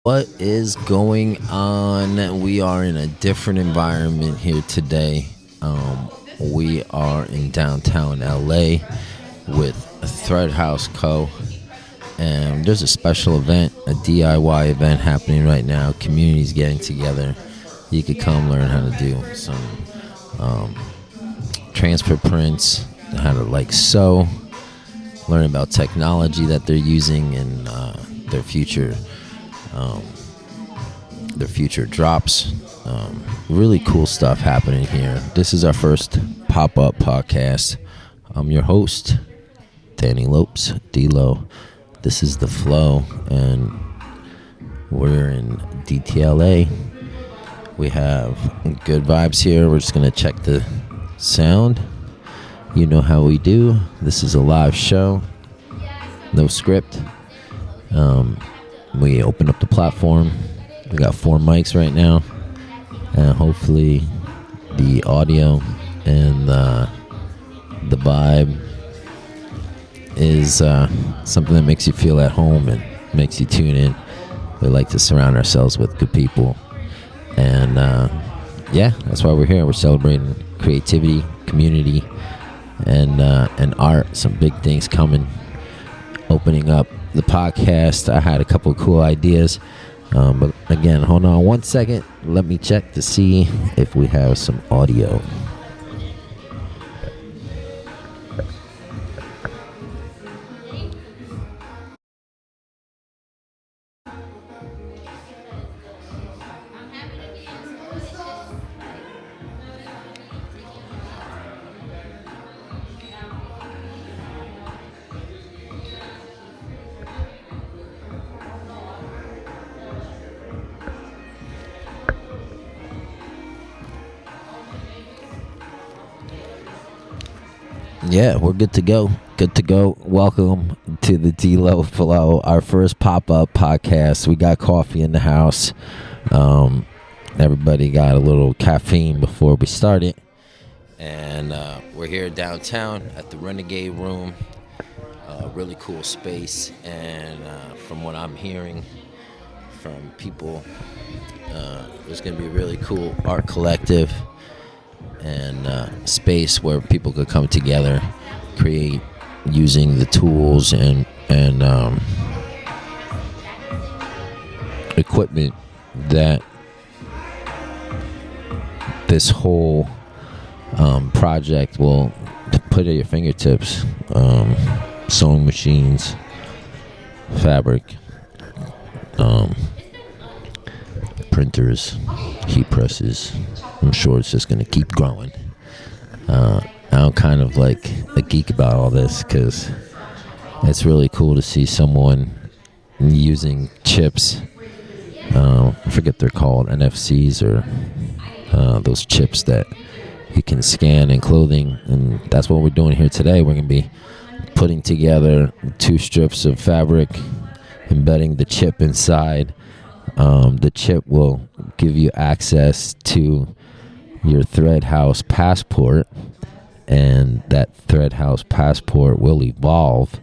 What is going on? We are in a different environment here today. We are in downtown LA with Thread Haus Co. And there's a special event, a DIY event happening right now. Communities getting together. You could come learn how to do some transfer prints, how to sew, learn about technology that they're using in their future drops. Really cool stuff happening here. This is our first pop-up podcast. I'm your host, Danny Lopes, d.Lo. This is The Flow, and we're in DTLA. We have good vibes here. We're just going to check the sound. You know how we do. This is a live show. No script. We open up the platform. We got 4 mics right now, and hopefully the audio and the vibe is something that makes you feel at home and makes you tune in. We like to surround ourselves with good people, and that's why we're here. We're celebrating creativity, community, and art. Some big things coming. Opening up the podcast, I had a couple of cool ideas, but again, hold on one second. Let me check to see if we have some audio. Yeah, we're good to go. Good to go. Welcome to the d.Lo Flow, our first pop-up podcast. We got coffee in the house. Everybody got a little caffeine before we started. And we're here downtown at the Renegade Room. Really cool space. And from what I'm hearing from people, there's going to be a really cool art collective and space where people could come together, create using the tools and equipment that this whole project will put at your fingertips. Sewing machines, fabric, printers, heat presses. I'm sure it's just going to keep growing. I'm kind of like a geek about all this because it's really cool to see someone using chips. I forget they're called, NFCs, or those chips that you can scan in clothing. And that's what we're doing here today. We're going to be putting together 2 strips of fabric, embedding the chip inside. The chip will give you access to your Thread Haus passport, and that Thread Haus passport will evolve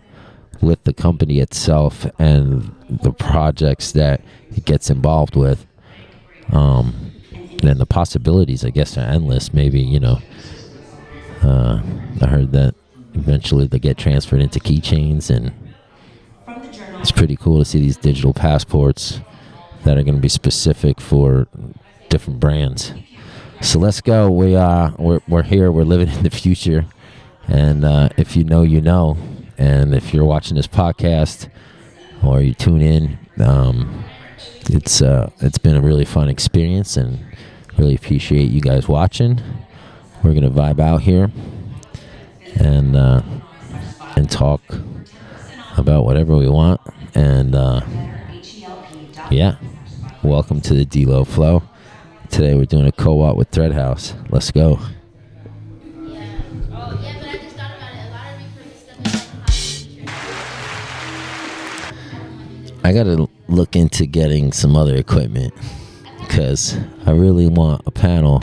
with the company itself and the projects that it gets involved with. And the possibilities, I guess, are endless. Maybe, I heard that eventually they get transferred into keychains, and it's pretty cool to see these digital passports that are going to be specific for different brands. So let's go. We're here. We're living in the future, and if you know, you know. And if you're watching this podcast or you tune in, it's been a really fun experience, and really appreciate you guys watching. We're gonna vibe out here and talk about whatever we want. And welcome to the d.Lo Flow. Today we're doing a co-op with Thread Haus. Let's go. I gotta look into getting some other equipment because I really want a panel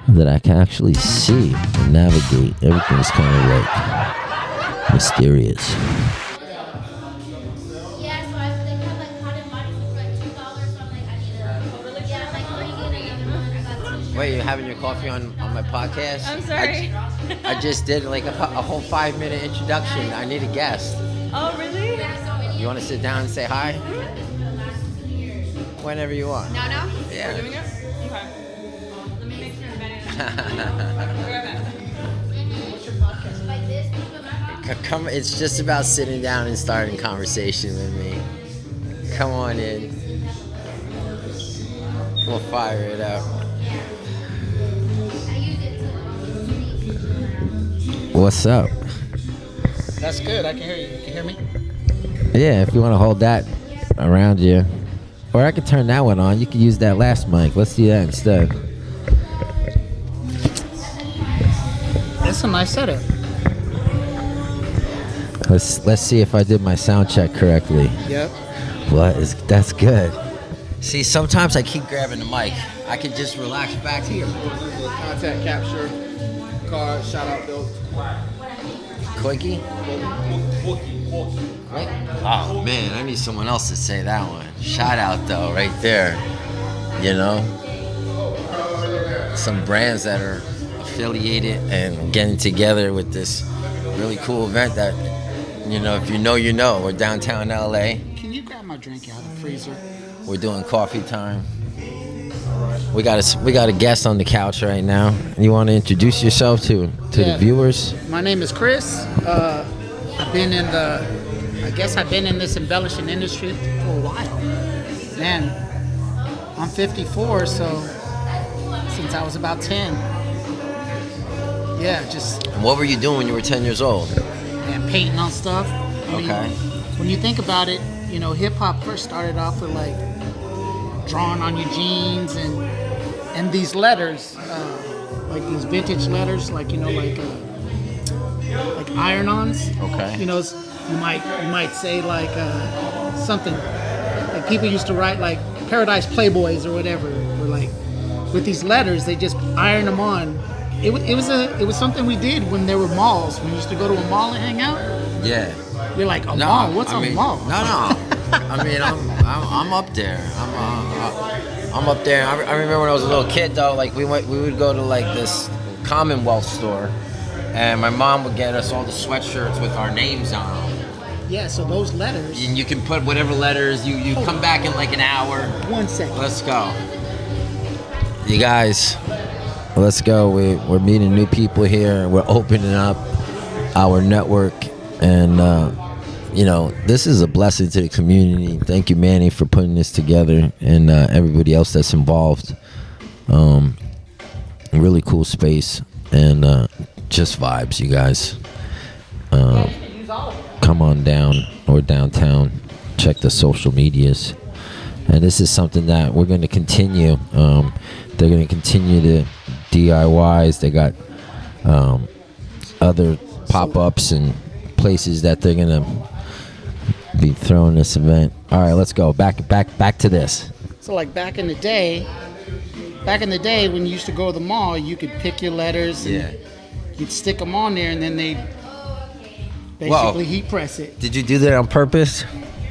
that I can actually see and navigate. Everything's kind of like mysterious. Wait, you're having your coffee on my podcast? I'm sorry. I just did like a whole 5-minute introduction. I need a guest. Oh, really? You want to sit down and say hi? Whenever you want. No? Yeah. We're doing it? Okay. Let me make sure I'm ready. What's your podcast? Come, it's just about sitting down and starting conversation with me. Come on in. We'll fire it up. What's up? That's good. I can hear you. You can hear me? Yeah, if you want to hold that around you. Or I could turn that one on. You could use that last mic. Let's do that instead. That's a nice setup. Let's see if I did my sound check correctly. Yep. That's good. See, sometimes I keep grabbing the mic. I could just relax back here. Contact capture, card, shout out Bill. Quickie? Oh man, I need someone else to say that one. Shout out though, right there. You know? Some brands that are affiliated and getting together with this really cool event that, you know, if you know, you know. We're downtown LA. Can you grab my drink out of the freezer? We're doing coffee time. We got a guest on the couch right now. You want to introduce yourself to the viewers? My name is Chris. I've been in this embellishing industry for a while. Man, I'm 54, so since I was about 10. Yeah, just. And what were you doing when you were 10 years old? And painting on stuff. I mean, Okay. when you think about it, you know, hip hop first started off with like drawing on your jeans and these letters, like these vintage letters, like, you know, like iron-ons. Okay. You know, you might say like something like people used to write like Paradise Playboys or whatever, or like with these letters they just iron them on. It was something we did when there were malls. We used to go to a mall and hang out. Yeah. You're like, a mall? What's a mall? No. I mean, I'm up there. I'm up there. I remember when I was a little kid though. Like we would go to like this Commonwealth store, and my mom would get us all the sweatshirts with our names on them. Yeah. So those letters. And you can put whatever letters. You come back in like an hour. 1 second. Let's go. You guys, let's go. We're meeting new people here. We're opening up our network, and you know, this is a blessing to the community. Thank you, Manny, for putting this together, and everybody else that's involved. Really cool space, and just vibes, you guys. Come on down or downtown. Check the social medias. And this is something that we're going to continue. They're going to continue the DIYs. They got other pop-ups and places that they're going to be throwing this event. All right, let's go. Back to this. So like back in the day when you used to go to the mall, you could pick your letters and you'd stick them on there, and then they'd basically heat press it. Did you do that on purpose?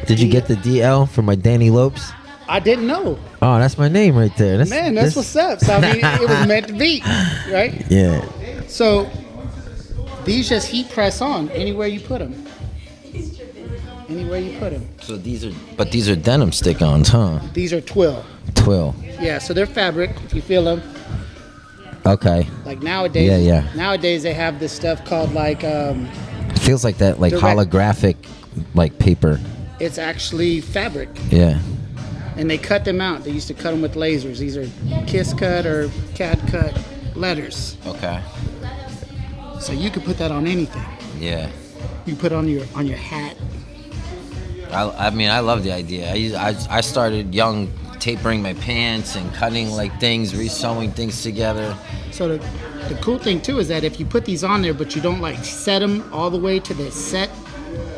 Did you get the D.Lo for my Danny Lopes? I didn't know. Oh, that's my name right there. That's what's up. So I mean, it was meant to be, right? Yeah. So these just heat press on anywhere you put them. Anywhere you put them. So these are denim stick-ons, huh? These are twill. Twill. Yeah, so they're fabric. If you feel them. Okay. Like nowadays. Yeah. Nowadays they have this stuff called like. Feels like that, like holographic, like paper. It's actually fabric. Yeah. And they cut them out. They used to cut them with lasers. These are kiss cut or CAD cut letters. Okay. So you could put that on anything. Yeah. You put it on your hat. I mean, I love the idea. I started young, tapering my pants and cutting like things, resewing things together. So the cool thing too is that if you put these on there, but you don't like set them all the way to the set,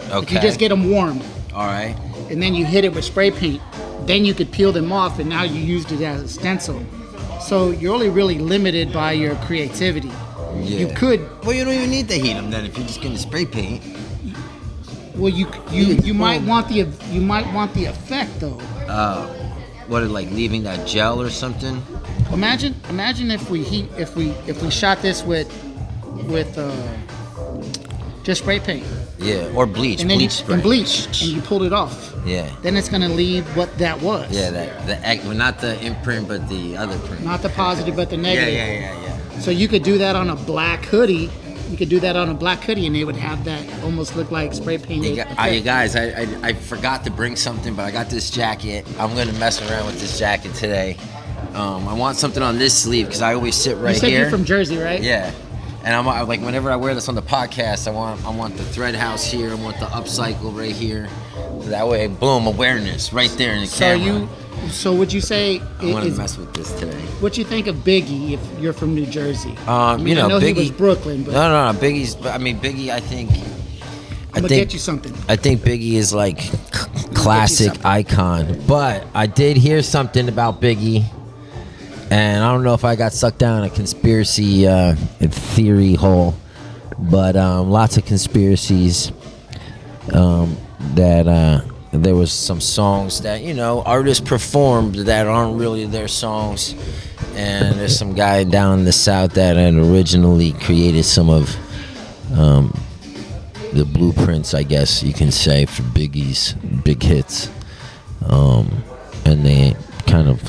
if you just get them warm. All right. And then you hit it with spray paint, then you could peel them off, and now you used it as a stencil. So you're only really limited by your creativity. Yeah. You could. Well, you don't even need to heat them then if you're just gonna spray paint. Well, you might want the effect though. What, like leaving that gel or something? Imagine if we shot this with just spray paint. Yeah, or bleach. And then Bleach spray. and bleach, and you pulled it off. Yeah. Then it's gonna leave what that was. Yeah, well, not the imprint, but the other print. Not the positive, but the negative. Yeah. So you could do that on a black hoodie. You could do that on a black hoodie, and it would have that almost look like spray painted. You guys, I forgot to bring something, but I got this jacket. I'm gonna mess around with this jacket today. I want something on this sleeve because I always sit right you said here. You're from Jersey, right? Yeah. And I'm like, whenever I wear this on the podcast, I want the Thread Haus here. I want the upcycle right here. That way, boom, awareness right there in the camera. So would you say? I want to mess with this today. What you think of Biggie if you're from New Jersey? I know Biggie, he was Brooklyn, but no, Biggie's. I mean, Biggie. I think. I'm gonna get you something. I think Biggie is like classic icon. But I did hear something about Biggie. And I don't know if I got sucked down a conspiracy theory hole, but lots of conspiracies that there was some songs that, artists performed that aren't really their songs. And there's some guy down in the South that had originally created some of the blueprints, I guess you can say, for Biggie's big hits. And they kind of...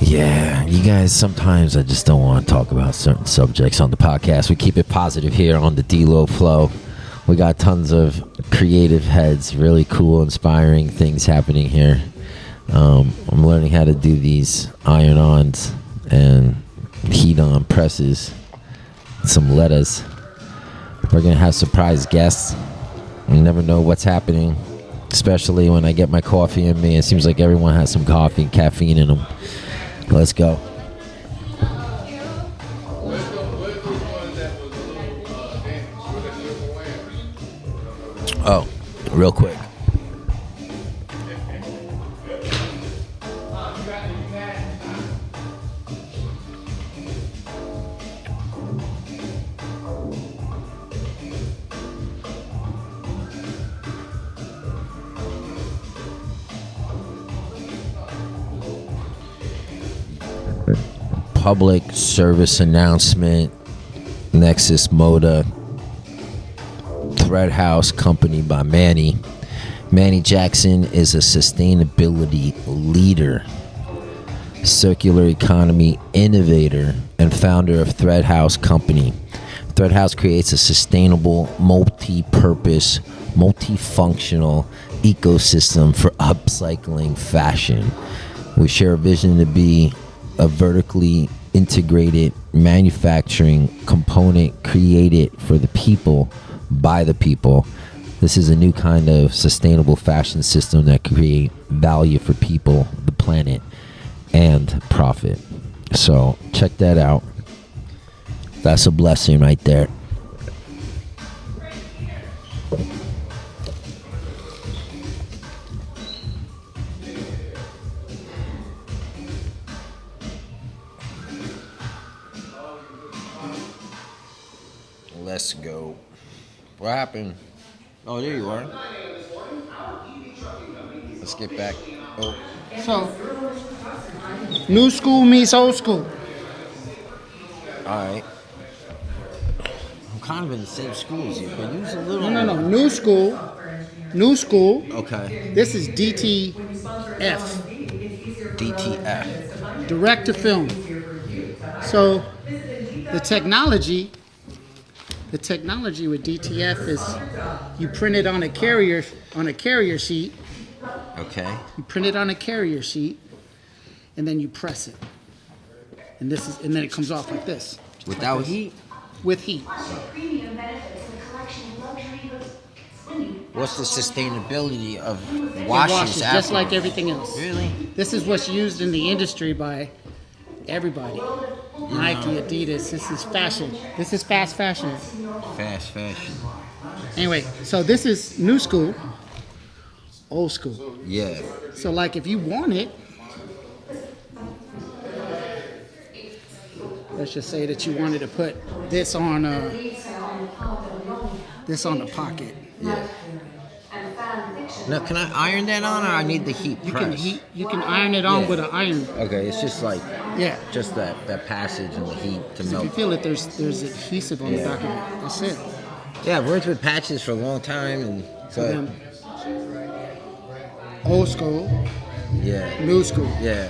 Yeah, you guys, sometimes I just don't want to talk about certain subjects on the podcast. We keep it positive here on the d.Lo flow. We got tons of creative heads, really cool, inspiring things happening here. I'm learning how to do these iron-ons and heat-on presses, some letters. We're going to have surprise guests. You never know what's happening, especially when I get my coffee in me. It seems like everyone has some coffee and caffeine in them. Let's go. Oh, real quick. Public service announcement. Nexus Moda, Thread Haus Company by Manny. Manny Jackson is a sustainability leader, circular economy innovator, and founder of Thread Haus Company. Thread Haus creates a sustainable, multi-purpose, multifunctional ecosystem for upcycling fashion. We share a vision to be a vertically integrated manufacturing component created for the people by the people. This is a new kind of sustainable fashion system that create value for people, the planet, and profit. So check that out. That's a blessing right there. Let's go. What happened? Oh, there you are. Let's get back. Oh. So, new school meets old school. All right. I'm kind of in the same school as you, but use a little. No. New school. New school. Okay. This is DTF. DTF. Direct to film. So, the technology with DTF is you print it on a carrier sheet. Okay. You print it on a carrier sheet, and then you press it, and then it comes off like this. Without heat? With heat. What's the sustainability of It washes washes after? just like everything else. Really? This is what's used in the industry by everybody. Nike, Adidas. This is fashion. This is fast fashion. Fast fashion. Anyway, so this is new school, old school. Yeah. So like if you want it, let's just say that you wanted to put this on the pocket. Yeah. Now, can I iron that on, or I need the heat press? You can iron it on Yeah. with an iron. Okay, it's just like Yeah. just that passage and the heat to If melt. you feel it, there's adhesive on the back of it. That's it. Yeah, I've worked with patches for a long time, and So then, old school, yeah, new school. yeah.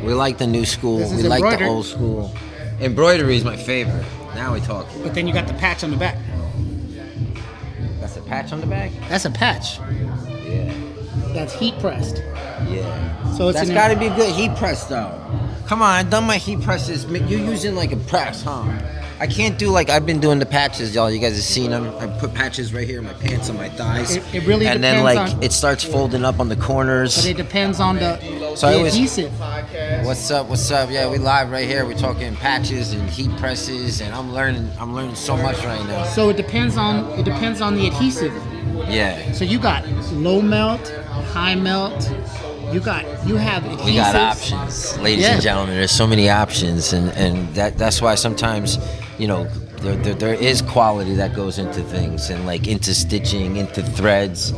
We like the new school. This is We like the embroidered. old school. Embroidery is my favorite. Now we talking. But then you got the patch on the back. That's a patch on the back. That's a patch. Yeah, That's heat pressed. yeah. So it's That's an- got to be good heat press though. Come on, I've done my heat presses. You're using like a press, huh? I can't do like I've been doing the patches, y'all. You guys have seen them. I put patches right here in my pants and my thighs. It really and then depends like on- it starts folding up on the corners. But it depends on the So I always- adhesive. What's up? What's up? Yeah, we live right here. We're talking patches and heat presses, and I'm learning so much right now. So it depends on the adhesive. Yeah, So you got low melt, high melt. You have adhesives. we got options, ladies Yeah. and gentlemen. There's so many options, and that's why sometimes, there is quality that goes into things, and like into stitching, into threads,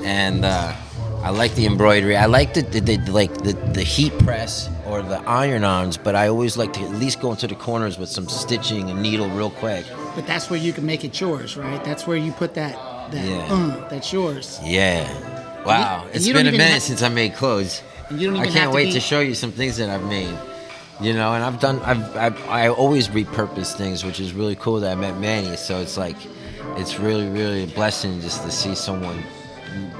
and I like the embroidery. I like the heat press or the iron-ons, but I always like to at least go into the corners with some stitching and needle real quick. But that's where you can make it yours, right? That's where you put that. Yeah. That's yours. Yeah. Wow. And It's you don't been a even minute have- since I made clothes. And you don't I even can't have to wait be- to show you some things that I've made. And I always repurpose things, which is really cool that I met Manny. So it's like, it's really, really a blessing just to see someone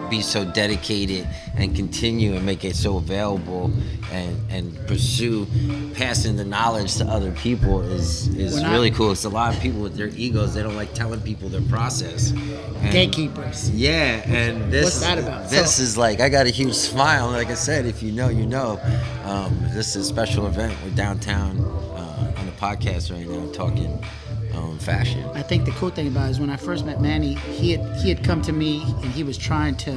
be so dedicated and continue and make it so available and pursue passing the knowledge to other people is really cool. It's a lot of people with their egos, they don't like telling people their process. And Gatekeepers. yeah, and this What's that about? This So- is like, I got a huge smile. Like I said, if you know, you know. This is a special event. We're downtown on the podcast right now talking fashion. I think the cool thing about it is when I first met Manny, he had come to me and he was trying to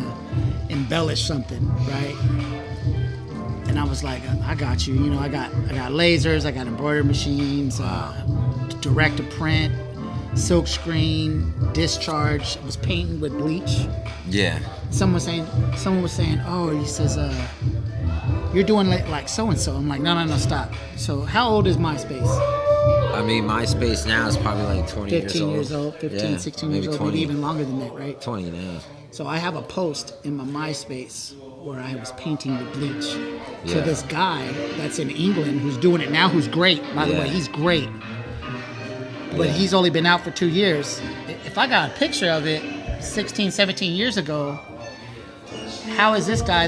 embellish something, right? And I was like, I got you. I got lasers, I got embroidery machines, direct to print, silk screen, discharge. I was painting with bleach. Yeah. Someone was saying, oh, he says, you're doing like so and so. I'm like, no, stop. So how old is MySpace? I mean, MySpace now is probably like 20 15 years old. 15, Yeah, 16 maybe years old, 20. maybe even longer than that, right? 20 now. So I have a post in my MySpace where I was painting with bleach. So Yeah. this guy that's in England who's doing it now, who's great, by the Yeah. way, he's great. But Yeah. he's only been out for 2 years. If I got a picture of it 16, 17 years ago, how is this guy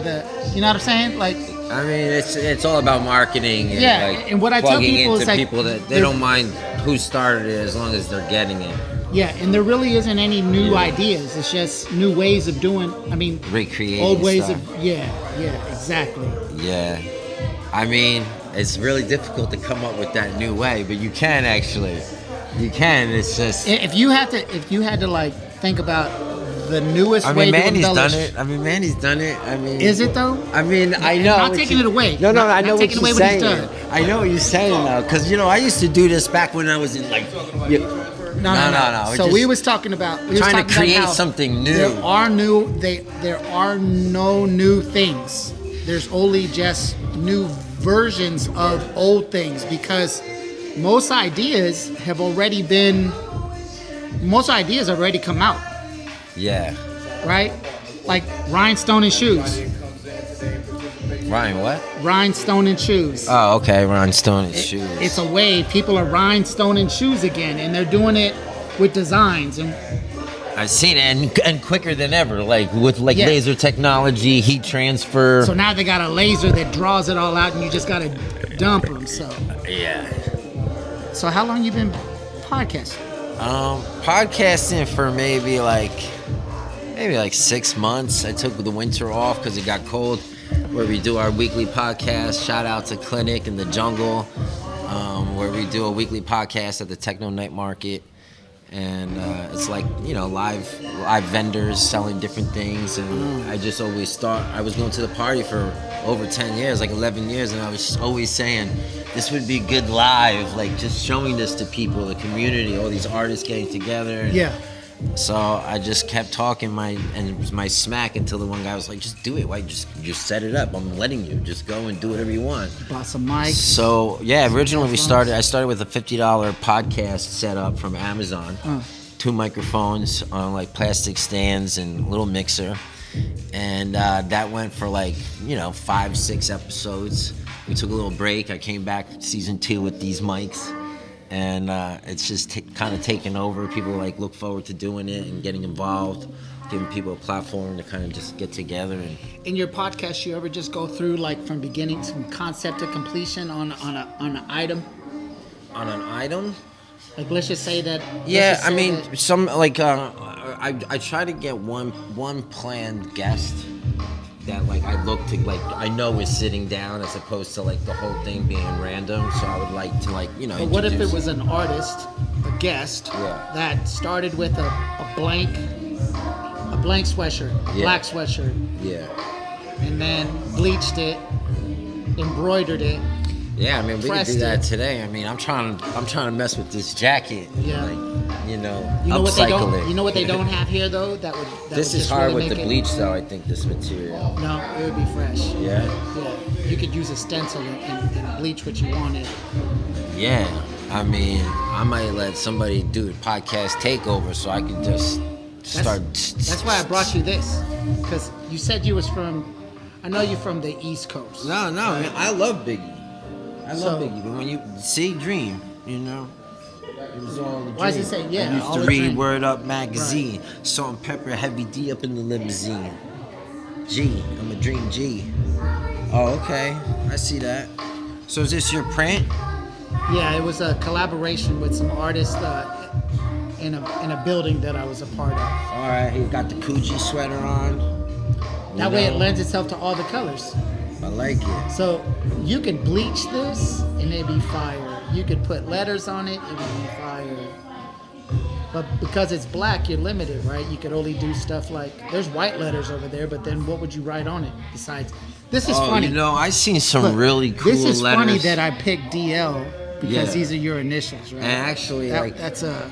you know what I'm saying? Like, I mean, it's all about marketing and Yeah, like and what I tell plugging people into is, like, people that they there- don't mind who started it as long as they're getting it. yeah, and there really isn't any new Yeah. ideas. It's just new ways of doing, Recreating old ways stuff. yeah, exactly. Yeah. I mean, it's really difficult to come up with that new way, but you can actually. You can. It's just. If you had to like think about the newest I way mean, to Manny's embellish. done it. I mean. Is it though? I mean, I And know. not what taking you- it away. No, Not- I not know what taking you're away what he's saying. done. I know what you're saying though, because I used to do this back when I was in like. No. We're So just we was talking about trying to create something new. There are no new things. There's only just new versions of old things because most ideas have already come out, Yeah. right? Like rhinestone and shoes. Ryan, what? Rhinestone and shoes. Oh, okay. Rhinestone and shoes. It's a wave. People are rhinestoning shoes again, and they're doing it with designs. And I've seen it, and quicker than ever, like with Yeah. laser technology, heat transfer. so now they got a laser that draws it all out, and you just got to dump them. Yeah. So how long you been podcasting? Podcasting for maybe like 6 months. I took the winter off because it got cold. Where we do our weekly podcast. Shout out to Clinic in the Jungle, where we do a weekly podcast at the Techno Night Market. And it's like, live vendors selling different things. And I just always thought, I was going to the party for over 10 years, like 11 years. And I was always saying, this would be good live, like just showing this to people, the community, all these artists getting together. And Yeah. So I just kept talking my smack until the one guy was like, "Just do it. Why just set it up? I'm letting you. Just go and do whatever you want." Bought some mics. So yeah, originally I started with a $50 podcast setup from Amazon, 2 microphones on like plastic stands and little mixer, and that went for like 5-6 episodes. We took a little break. I came back season 2 with these mics. And it's just kind of taken over. People like look forward to doing it and getting involved, giving people a platform to kind of just get together. And in your podcast, you ever just go through like from beginning, from concept to completion on an item? On an item? Like let's just say that. Yeah, I mean, some like I try to get one planned guest that like I look to like I know is sitting down as opposed to like the whole thing being random. So I would like to like But what if it was an artist, a guest that started with a blank sweatshirt, a black sweatshirt, and then bleached it, embroidered it. Yeah, I mean we could do that today. I mean I'm trying to mess with this jacket. Yeah. Like, upcycle it. You know what they don't have here though? This is hard with the bleach though. I think this material. No, it would be fresh. Yeah. Yeah. You could use a stencil and bleach what you wanted. Yeah. I mean, I might let somebody do a podcast takeover so I can just start. That's why I brought you this, because you said you was from. I know you're from the East Coast. No, man, I love Biggie. I love Biggie. But when you see Dream, it was all the dream. Why does it say, yeah? I used to read Word Up magazine. Right. Salt and Pepper, Heavy D up in the limousine. I'm a Dream G. Oh, okay. I see that. So is this your print? Yeah, it was a collaboration with some artists in a building that I was a part of. All right, you got the Coogee sweater on. That way it lends itself to all the colors. I like it. So you could bleach this and it'd be fire. You could put letters on it, it would be fire. But because it's black, you're limited, right? You could only do stuff like, there's white letters over there, but then what would you write on it besides? This is funny. I've seen some really cool letters. This is funny that I picked D.L. because these are your initials, right? And actually,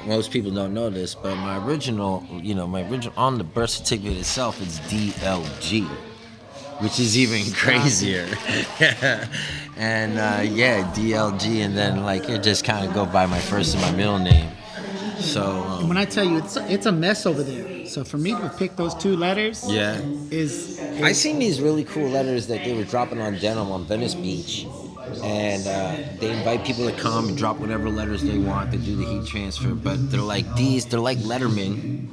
most people don't know this, but my original on the birth certificate itself, it's D.L.G. which is even crazier. And DLG, and then like it just kind of go by my first and my middle name. So and when I tell you it's a mess over there. So for me to pick those 2 letters, is I seen these really cool letters that they were dropping on denim on Venice Beach. And they invite people to come and drop whatever letters they want. They do the heat transfer, but they're like Letterman,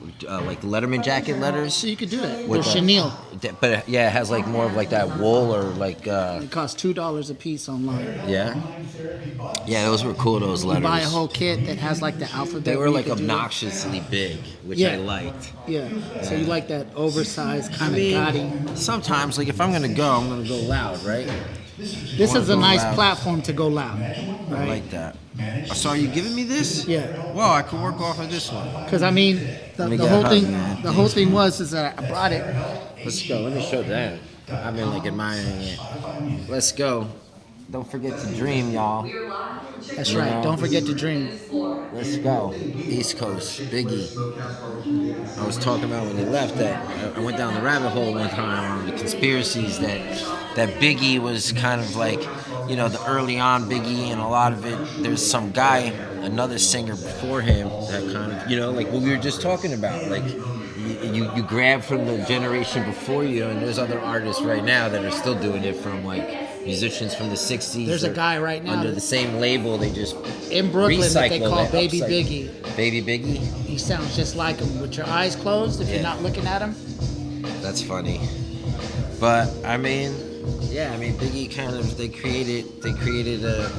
like Letterman jacket letters. So you could do that. With chenille. But it has like more of like that wool or like. It costs $2 a piece online. Yeah. Yeah, those were cool. Those letters. You buy a whole kit that has like the alphabet. They were like obnoxiously big, which I liked. Yeah. So you like that oversized kind of gaudy. Sometimes, like if I'm gonna go loud, right? This is a nice platform to go loud. Right? I like that. So are you giving me this? Yeah. Well, I could work off of this one. Because I mean, the whole thing was that I brought it. Let's go. Let me show that. I've been like admiring it. Let's go. Don't forget to dream, y'all. That's right. Don't forget to dream. Let's go. East Coast, Biggie. I was talking about when he left that I went down the rabbit hole one time on the conspiracies that Biggie was kind of like, the early on Biggie, and a lot of it, there's some guy, another singer before him that kind of, like what we were just talking about, like you grab from the generation before you, and there's other artists right now that are still doing it from like musicians from the 60s. There's a guy right now under the same label. They just in Brooklyn that they call Baby upcycle. Biggie. Baby Biggie. He sounds just like him with your eyes closed if you're not looking at him. That's funny. But I mean, Biggie kind of they created a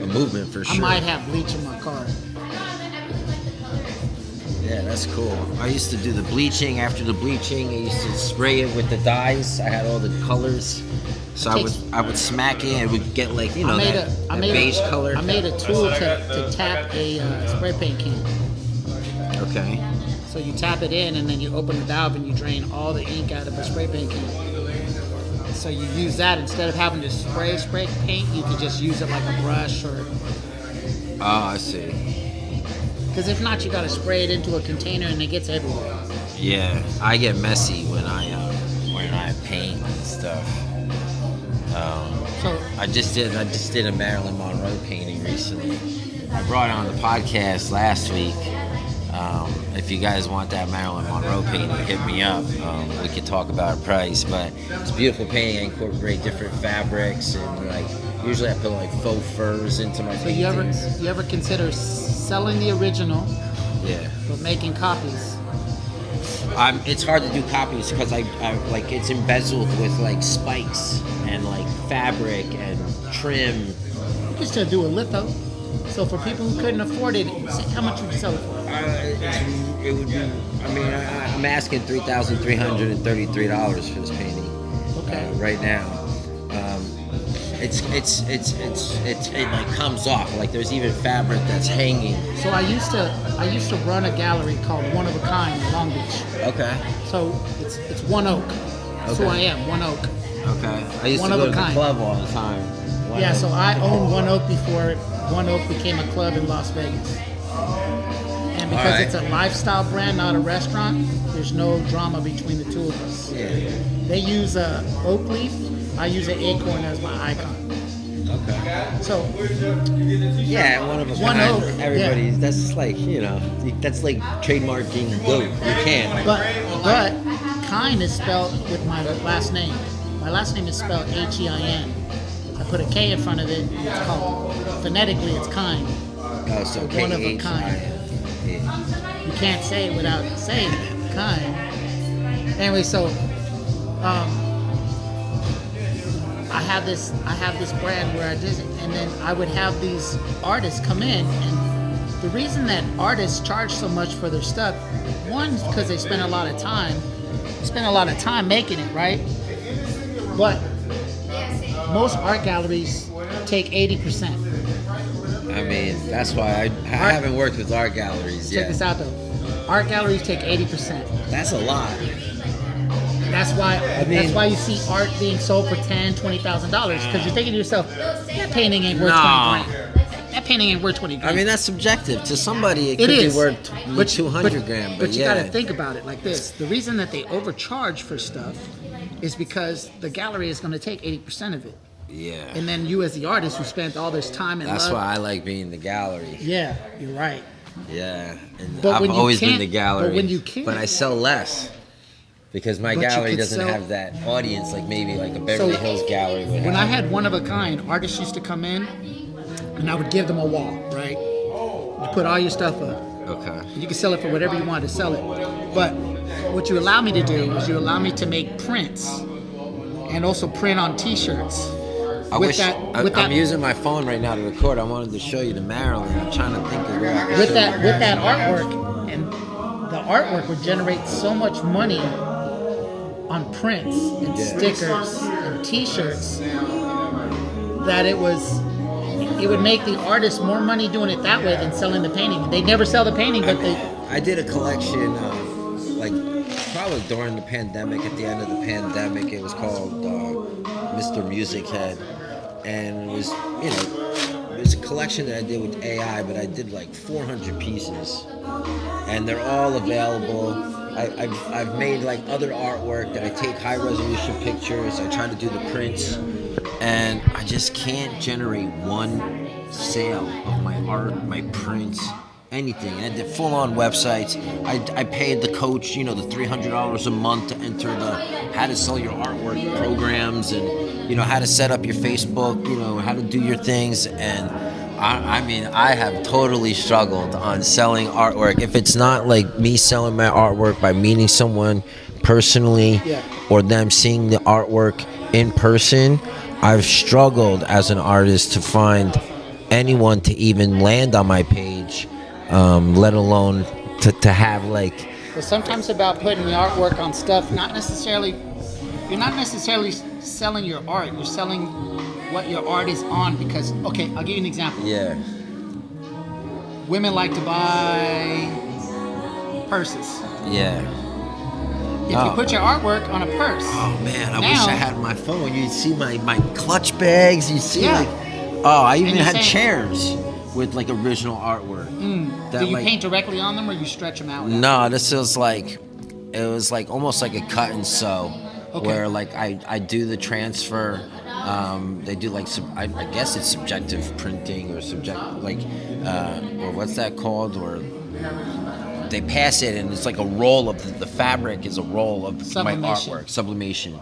movement for sure. I might have bleach in my car. Yeah, that's cool. I used to do the bleaching. After the bleaching, I used to spray it with the dyes. I had all the colors. So I would smack it and it would get like, that beige color. I made a tool to tap a spray paint can. Okay. So you tap it in and then you open the valve and you drain all the ink out of a spray paint can. So you use that instead of having to spray paint, you can just use it like a brush or... Oh, I see. Because if not, you got to spray it into a container and it gets everywhere. Yeah, I get messy when I paint and stuff. So I just did a Marilyn Monroe painting recently. I brought it on the podcast last week. If you guys want that Marilyn Monroe painting, hit me up. We could talk about a price, but it's a beautiful painting. I incorporate different fabrics and like usually I put like faux furs into my so paintings. you ever consider selling the original, Yeah. but making copies? It's hard to do copies because I like it's embezzled with like spikes and like fabric and trim. You can still do a litho. So for people who couldn't afford it, how much would you sell it for? It would be. I mean, I'm asking $3,333 for this painting. Okay. Right now, it like comes off. Like there's even fabric that's hanging. So I used to run a gallery called One of a Kind in Long Beach. Okay. So it's One Oak. That's who I am, One Oak. Okay. I used One to of go a to the kind. club all the time. Yeah, so I owned One Oak before One Oak became a club in Las Vegas. And because Alright. it's a lifestyle brand, not a restaurant, there's no drama between the two of us. Yeah. They use a oak leaf. I use an acorn as my icon. Okay. So Yeah, one of a One kind. Oak, Everybody. yeah. That's like that's like trademarking goat. You can't. But Kind is spelled with my last name. My last name is spelled H-E-I-N. I put a K in front of it. And it's called phonetically. It's Kind. Oh, so One of a kind. Yeah. You can't say it without saying it. Kind. Anyway, so I have this brand where I did it, and then I would have these artists come in, and the reason that artists charge so much for their stuff, one, is because they spend a lot of time making it, right? But most art galleries take 80%. I mean, that's why I haven't worked with art galleries Check yet. this out though. Art galleries take 80%. That's a lot. That's why you see art being sold for $10,000-$20,000 because you're thinking to yourself, that painting ain't worth 20 grand. That painting ain't worth 20 grand. I mean, that's subjective. To somebody, it could is be worth But 200 grand. But you yeah. got to think about it like this: the reason that they overcharge for stuff is because the gallery is going to take 80% of it, Yeah. and then you, as the artist who spent all this time and That's love. why I like being the gallery. Yeah, you're right. Yeah. And But when I've you always been can't- the gallery. but when you can't- But I sell less. Because my But you gallery could doesn't sell- have that audience like maybe like a Beverly Hills gallery would When have. I had One of a Kind, artists used to come in, and I would give them a wall, right? You put all your stuff up. Okay. You can sell it for whatever you want to sell it. But what you allow me to do is you allow me to make prints and also print on T-shirts. I'm using my phone right now to record. I wanted to show you the Maryland. I'm trying to think of where I can with show that you. with that artwork, and the artwork would generate so much money on prints and Yeah. stickers and T-shirts that it would make the artist more money doing it that way than selling the painting. They never sell the painting, but I did a collection like probably during the pandemic. At the end of the pandemic, it was called Mr. Music Head, and it was it was a collection that I did with AI, but I did like 400 pieces, and they're all available. I've made like other artwork that I take high resolution pictures. I try to do the prints, and I just can't generate one sale of my art, my prints, anything. I did full-on websites. I paid the coach, the $300 a month to enter the how to sell your artwork programs, and how to set up your Facebook, how to do your things. And I mean, I have totally struggled on selling artwork. If it's not like me selling my artwork by meeting someone personally, or them seeing the artwork in person, I've struggled as an artist to find anyone to even land on my page, let alone to have like. But sometimes about putting the artwork on stuff, you're not necessarily selling your art. You're selling what your art is on, because okay, I'll give you an example. Yeah. Women like to buy purses. Yeah. If you put your artwork on a purse. Oh man, I now, wish I had my phone. You'd see my clutch bags. You see Yeah. like, I even you're had saying- chairs. with like original artwork. That, Do you like, paint directly on them, or you stretch them out? No, this was like, it was like almost like a cut and sew, Okay. where like I do the transfer. They do like I guess it's subjective printing or or what's that called? Or they pass it and it's like a roll of the fabric is a roll of my Sublimation. artwork, sublimation,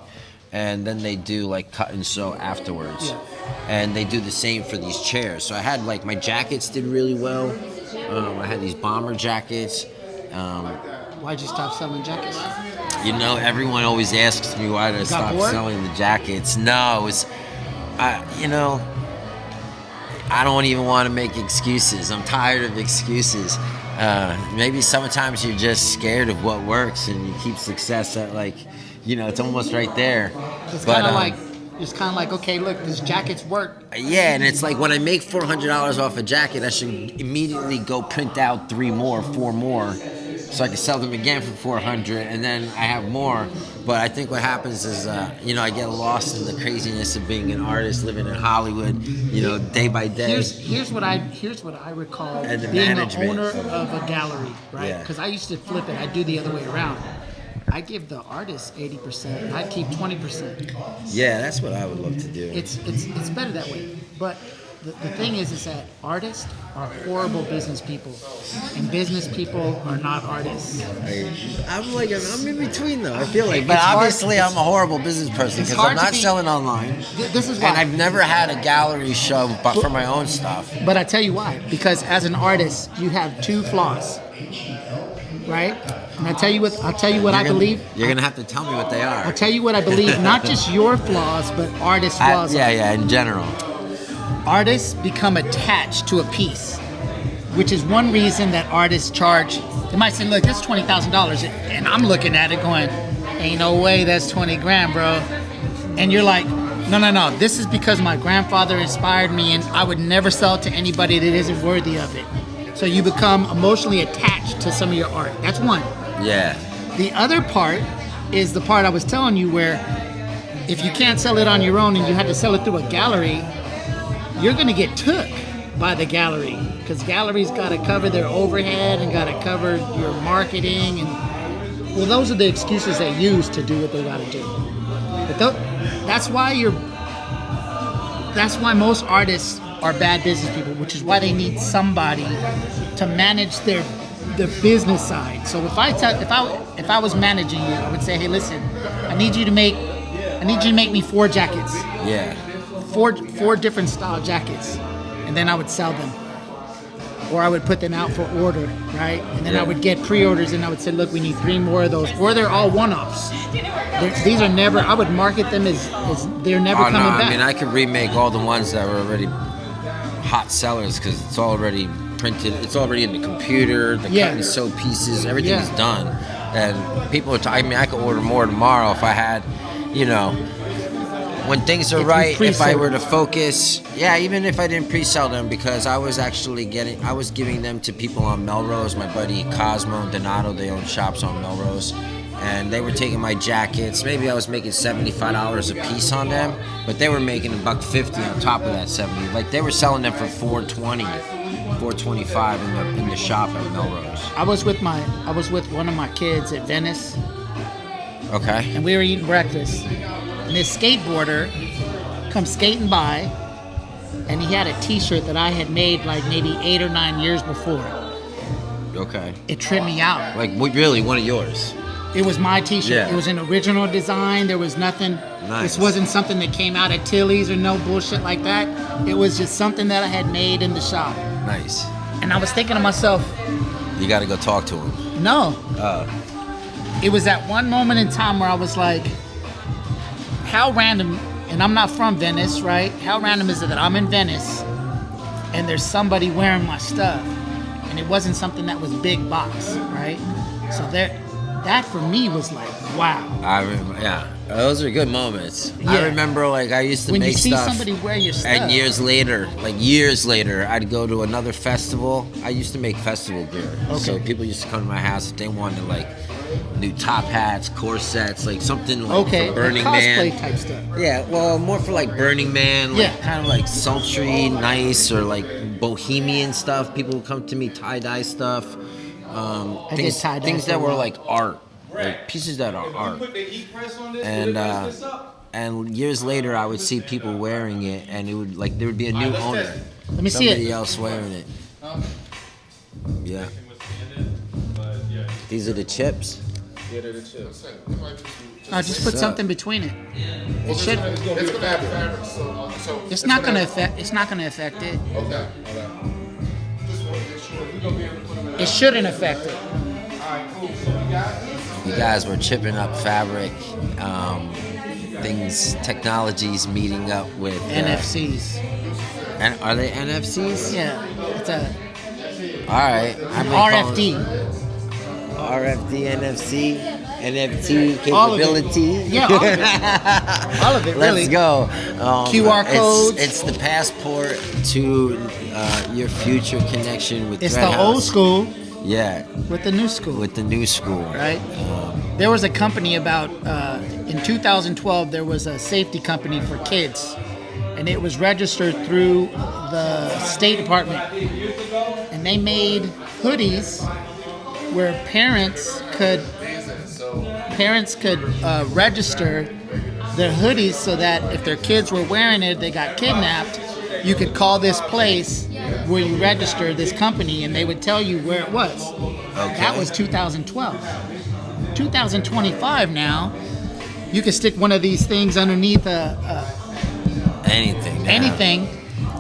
and then they do like cut and sew afterwards. Yeah. And they do the same for these chairs. So I had like my jackets did really well. I had these bomber jackets. Why'd you stop selling jackets? You know, everyone always asks me why did I stop bored? selling the jackets. No, it was, you know, I don't even want to make excuses. I'm tired of excuses. Maybe sometimes you're just scared of what works and you keep success at like, you know, it's almost right there. It's But, kind of like, okay, look, this jacket's work. yeah, and it's like when I make $400 off a jacket, I should immediately go print out 4 more, so I can sell them again for 400, and then I have more. But I think what happens is, you know, I get lost in the craziness of being an artist living in Hollywood, you know, day by day. Here's what I recall And the being the management. owner of a gallery, right? Yeah. Because I used to flip it. I do the other way around. I give the artist 80%. I keep 20%. Yeah, that's what I would love to do. It's better that way. But the thing is that artists are horrible business people, and business people are not artists. I'm in between though. I feel like, but It's hard- obviously I'm a horrible business person It's because hard I'm to not be- selling online, This is why. and I've never had a gallery show, but for my own stuff. But I tell you why. Because as an artist, you have 2 flaws, right? And I'll tell you what I believe. You're gonna have to tell me what they are. I'll tell you what I believe. Not just your flaws, but artists' flaws. Yeah, in general. Artists become attached to a piece, which is one reason that artists charge. They might say, "Look, this is $20,000," and I'm looking at it going, "Ain't no way that's 20 grand, bro." And you're like, "No. This is because my grandfather inspired me, and I would never sell it to anybody that isn't worthy of it." So you become emotionally attached to some of your art. That's one. Yeah. The other part is the part I was telling you, where if you can't sell it on your own and you had to sell it through a gallery, you're going to get took by the gallery, because galleries got to cover their overhead and got to cover your marketing, and well, those are the excuses they use to do what they got to do. But that's why most artists are bad business people, which is why they need somebody to manage their business side. So if I was managing you, I would say, "Hey, listen, I need you to make me 4 jackets." Yeah. Four different style jackets, and then I would sell them, or I would put them out for order, right? And then I would get pre-orders, and I would say, "Look, we need 3 more of those," or they're all one-offs. These are never. I would market them as they're never coming back. I mean, I could remake all the ones that were already hot sellers because it's already printed. It's already in the computer. The cut and sew pieces, everything is done, and people. I mean, I could order more tomorrow if I had, you know. When things are right, if I were to focus, even if I didn't pre-sell them, because I was giving them to people on Melrose. My buddy Cosmo and d.Lo, they own shops on Melrose, and they were taking my jackets. Maybe I was making $75 a piece on them, but they were making $150 on top of that 70. Like they were selling them for $420, $425 in the shop at Melrose. I was with one of my kids at Venice. Okay. And we were eating breakfast. And this skateboarder comes skating by, and he had a t-shirt that I had made like maybe 8 or 9 years before. Okay. It tripped me out. Like, really, one of yours? It was my t-shirt. Yeah. It was an original design. There was nothing. Nice. This wasn't something that came out at Tilly's or no bullshit like that. It was just something that I had made in the shop. Nice. And I was thinking to myself, you got to go talk to him. No. It was at one moment in time where I was like, how random, and I'm not from Venice, right? How random is it that I'm in Venice and there's somebody wearing my stuff, and it wasn't something that was big box, right? So that for me was like, wow. Those are good moments. Yeah. I remember, like, I used to when make you see stuff, somebody wear your stuff, and years later, I'd go to another festival. I used to make festival gear. Okay. So people used to come to my house if they wanted, like, new top hats, corsets, like something like for Burning like Man. cosplay type stuff. Yeah, well, more for like Burning Man, like kind of like sultry, nice, or like bohemian stuff. People would come to me, tie-dye stuff. I did tie-dye things for a that were while. like art, like pieces that are art. And years later, I would see people wearing it, and it would like there would be a new owner. Let me see Somebody it. else wearing it. Yeah. These are the chips. Yeah, they're the chips. Just put something between it. It should. It's gonna have fabric, so It's not gonna affect. It's not gonna affect it. Okay. It shouldn't affect it. You guys were chipping up fabric, things, technologies meeting up with NFCs. And are they NFCs? Yeah, it's a All right. I've been calling- RFD. RFD, NFC, NFT All of it. capability. Yeah, all of it. All of it, really. Let's go. QR codes. It's the passport to your future connection with It's Thread the Haus. old school Yeah, with the new school. with the new school. Right? There was a company about, in 2012, there was a safety company for kids. And it was registered through the State Department. And they made hoodies where parents could register their hoodies so that if their kids were wearing it, they got kidnapped, you could call this place where you register this company and they would tell you where it was. Okay. That was 2012. 2025 now, you can stick one of these things underneath Anything. now. anything,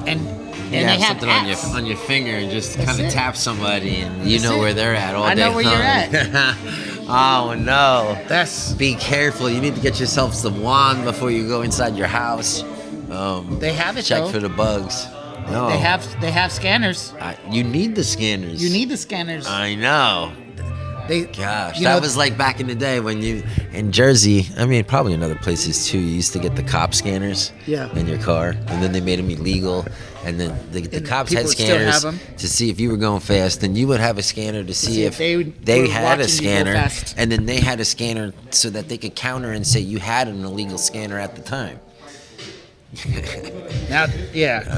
and You they have have something apps. on your finger and just That's kind of it. tap somebody and you That's know it. where they're at all I day know where you're long. Oh no. That's Be careful. You need to get yourself some wand before you go inside your house. they have it Check though. for the bugs. No. They have scanners. You need the scanners. You need the scanners. I know. They Gosh, you that know, was like back in the day when you in Jersey. I mean, probably in other places too. You used to get the cop scanners Yeah. in your car, and then they made them illegal. And then the And cops people had would still have scanners 'em. to see if you were going fast. And you would have a scanner to see if they they were had watching a you go scanner, fast. and then they had a scanner so that they could counter and say you had an illegal scanner at the time. now,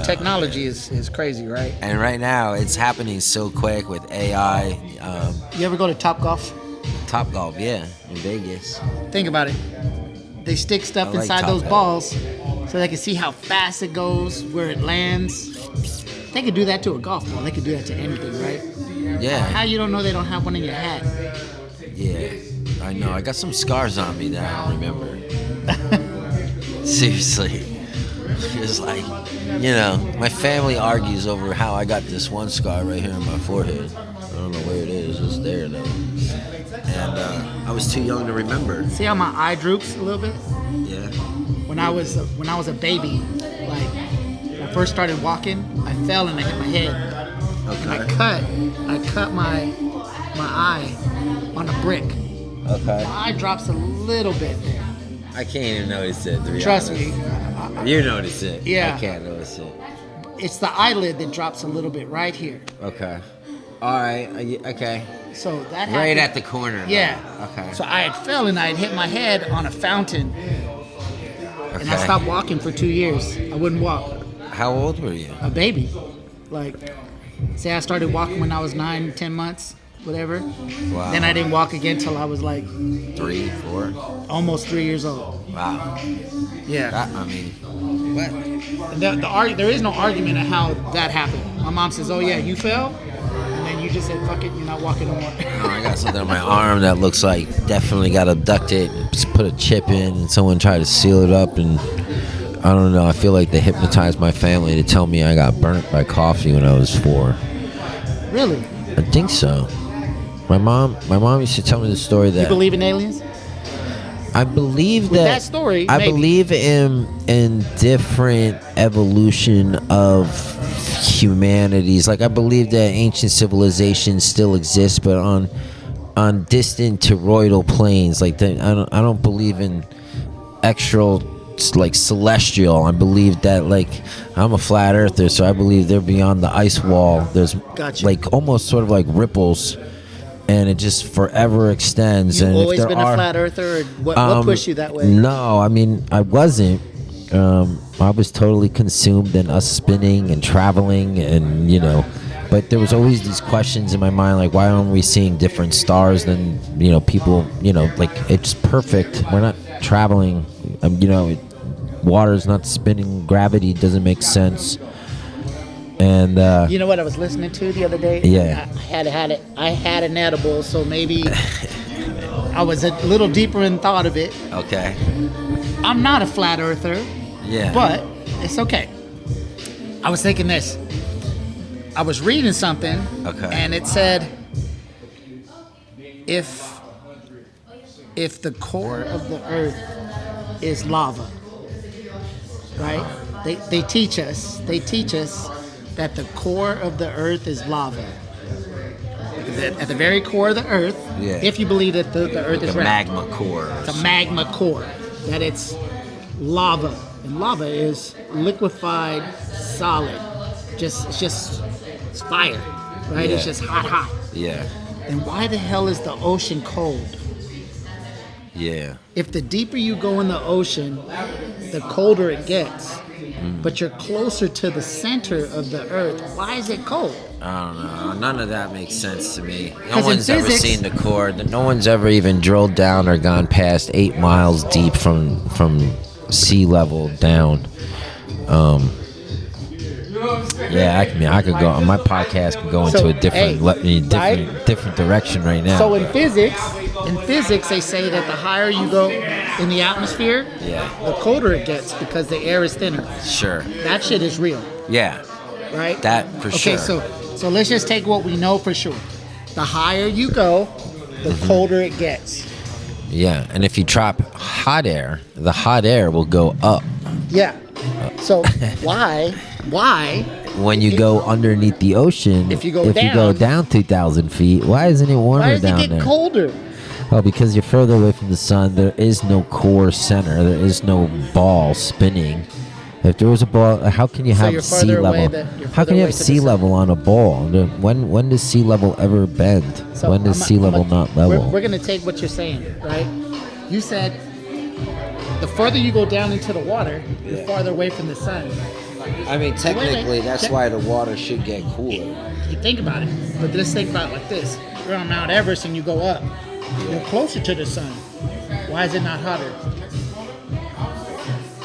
technology is crazy, right? And right now, it's happening so quick with AI. You ever go to Topgolf? Top Golf, yeah, in Vegas. Think about it. They stick stuff I like inside those Topgolf. balls so they can see how fast it goes, where it lands. They could do that to a golf ball. They could do that to anything, right? How Yeah, you don't know they don't have one in your hat? yeah. I know. I got some scars on me that I don't remember. Seriously. It's like, my family argues over how I got this one scar right here on my forehead. I don't know where it is. It's there, though. And I was too young to remember. See how my eye droops a little bit? Yeah. When I was a baby, like when I first started walking, I fell and I hit my head. And I cut my eye on a brick. Okay. My eye drops a little bit there. I can't even notice it, to be Trust honest. me, You notice it. Yeah. I can't notice it. it's the eyelid that drops a little bit right here. Okay. All right. Okay. So that Right happened. at the corner. though. Yeah. Okay. So I had fell and I had hit my head on a fountain, and I Okay. stopped walking for 2 years. I wouldn't walk. How old were you? A baby, like, say I started walking when I was 9, 10 months, whatever. Wow. Then I didn't walk again till I was like 3, 4. almost 3 years old. Wow. Yeah. What? And there is no argument of how that happened. My mom says, "Oh yeah, you fell," and then you just said, "Fuck it, you're not walking no more." Oh, I got something on my arm that looks like definitely got abducted. Just put a chip in, and someone tried to seal it up, and I don't know. I feel like they hypnotized my family to tell me I got burnt by coffee when I was 4. Really? I think so. My mom used to tell me the story that You believe in aliens? I believe With that that story, I maybe. believe in different evolution of humanities. Like I believe that ancient civilizations still exist, but on distant toroidal planes. Like I don't believe in extra, like celestial. I believe that, like, I'm a flat earther, so I believe they're beyond the ice wall. There's Gotcha. like almost sort of like ripples, and it just forever extends. You've and always if there been are, a flat earther, or what pushed you that way? No, I mean I wasn't, I was totally consumed in us spinning and traveling, and but there was always these questions in my mind, like, why aren't we seeing different stars than people? Like, it's perfect. We're not traveling. Water's not spinning. Gravity doesn't make sense. And you know what I was listening to the other day? Yeah. I had an edible, so maybe I was a little deeper in thought of it. Okay. I'm not a flat earther. Yeah. But it's okay. I was thinking this. I was reading something, Okay. and it said, if the core of the earth is lava, right? They teach us that the core of the earth is lava. At the very core of the earth, Yeah. if you believe that the earth The is round, magma core. it's a magma core, that it's lava, and lava is liquefied solid. It's fire, right? Yeah. It's just hot. Yeah. And why the hell is the ocean cold? Yeah. If the deeper you go in the ocean, the colder it gets. But you're closer to the center of the earth. Why is it cold? I don't know. None of that makes sense to me. No 'Cause in one's ever physics- seen the core. no one's ever even drilled down or gone past 8 miles deep from sea level down. Yeah, I could go. My podcast could go into So, a different, hey, different direction right now. So in physics, they say that the higher you go in the atmosphere, Yeah. the colder it gets because the air is thinner. Sure. That shit is real, Yeah. right? That for sure. Okay, so let's just take what we know for sure. The higher you go, the colder it gets. Yeah, and if you drop hot air, the hot air will go up. Yeah. So why? When you go underneath the ocean, If you go down 2,000 feet, why isn't it warmer Why does down it get there? colder? Oh, because you're further away from the sun. There is no core center. There is no ball spinning. If there was a ball, how can you So have you're sea further away level? you're How further can you away have to the sea sun. level on a ball? When does sea level ever bend? So when does sea level not level? We're going to take what you're saying, right? You said the further you go down into the water, the farther away from the sun. I mean, technically, that's Check- why the water should get cooler. You think about it, but let's think about it like this. You're on Mount Everest and you go up. You're closer to the sun. Why is it not hotter?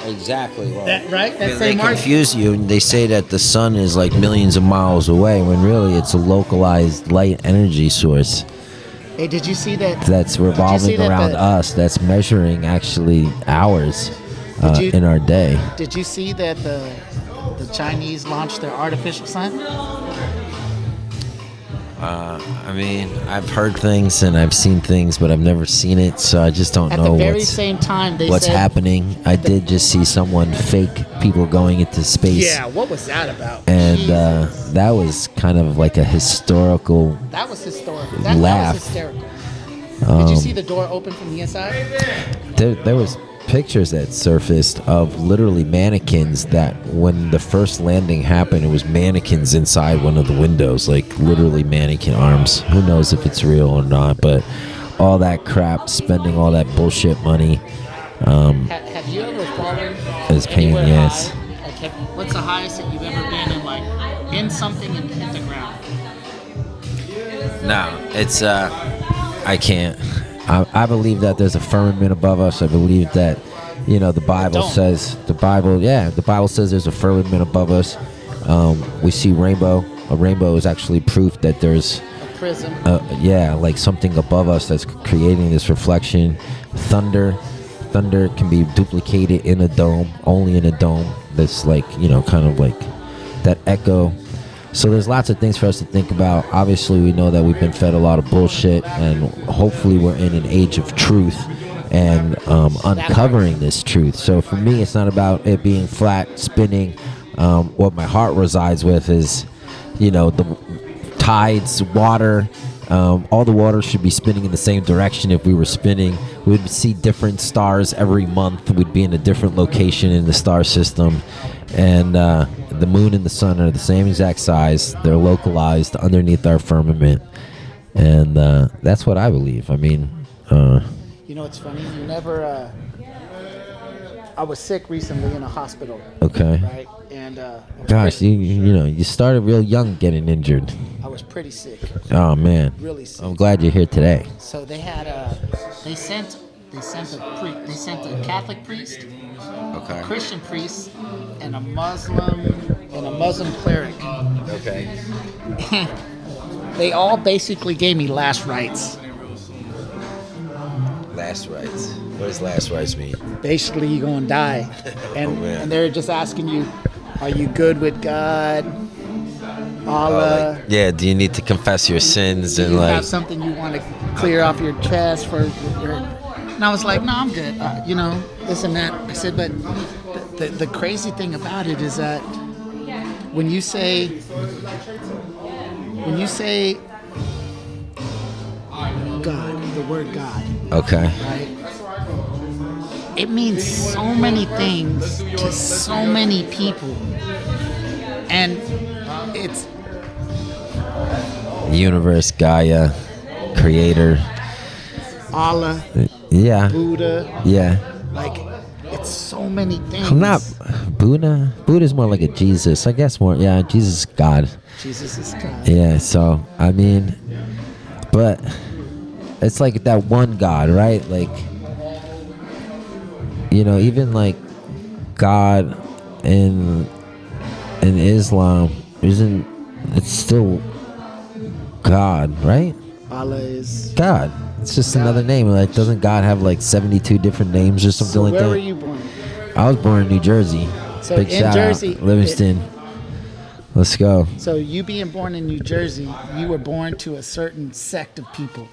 Exactly. Well, That right? That They same argument. confuse you, and they say that the sun is like millions of miles away, when really it's a localized light energy source Hey, did you see that? that's revolving that around us, that's measuring actually hours you- in our day. Did you see that the Chinese launched their artificial sun? I mean, I've heard things and I've seen things, but I've never seen it, so I just don't At know the very what's same time, they what's said, happening. I did just see someone fake people going into space. Yeah, what was that about? And Jeez. that was kind of like a historical. That was historical. That Laugh. was hysterical. Did you see the door open from the inside? There was pictures that surfaced of literally mannequins that when the first landing happened, it was mannequins inside one of the windows, like literally mannequin arms. Who knows if it's real or not, but all that crap, spending all that bullshit money. Have you ever fallen It's pain in the anywhere ass. high? Like, what's the highest that you've ever been in, like, in something and hit the ground? No, it's I can't. I believe that there's a firmament above us. I believe that, the Bible don't. says, the Bible says there's a firmament above us. We see rainbow. A rainbow is actually proof that there's, A prism. like something above us that's creating this reflection. Thunder can be duplicated in a dome, only in a dome. That's like, kind of like that echo. So there's lots of things for us to think about. Obviously, we know that we've been fed a lot of bullshit, and hopefully we're in an age of truth and uncovering this truth. So for me, it's not about it being flat, spinning. What my heart resides with is, the tides, water. All the water should be spinning in the same direction. If we were spinning, we'd see different stars every month. We'd be in a different location in the star system. And the moon and the sun are the same exact size. They're localized underneath our firmament. And that's what I believe. I mean, You know, it's funny. You never. I was sick recently in a hospital. Okay. Right, and Gosh, you started real young getting injured. I was pretty sick, Oh man. really sick. I'm glad you're here today. So they had they sent a Catholic priest, Okay. a Christian priest, and a Muslim cleric. Okay. They all basically gave me last rites. Last rites. What does last rites mean? Basically, you're gonna die, and man. and they're just asking you, are you good with God? Allah. Yeah. Do you need to confess your sins Do and you like? have something you want to clear off your chest for your? And I was like, no, I'm good. This and that. I said, but the crazy thing about it is that when you say God, the word God, Okay. right? It means so many things to so many people, and it's Universe, Gaia, Creator. Allah, Yeah. Buddha, Yeah. like it's so many things. I'm not Buddha. Buddha's more like a Jesus. I guess more. Yeah, Jesus is God. Jesus is God. Yeah. So I mean, but it's like that one God, right? Like, even like God in Islam isn't. It's still God, right? Allah is. God. It's just another name. Like, doesn't God have like 72 different names or something So like where that? were you born? I was born in New Jersey. So Big in shout Jersey, out, Livingston. Let's go. So you being born in New Jersey, you were born to a certain sect of people,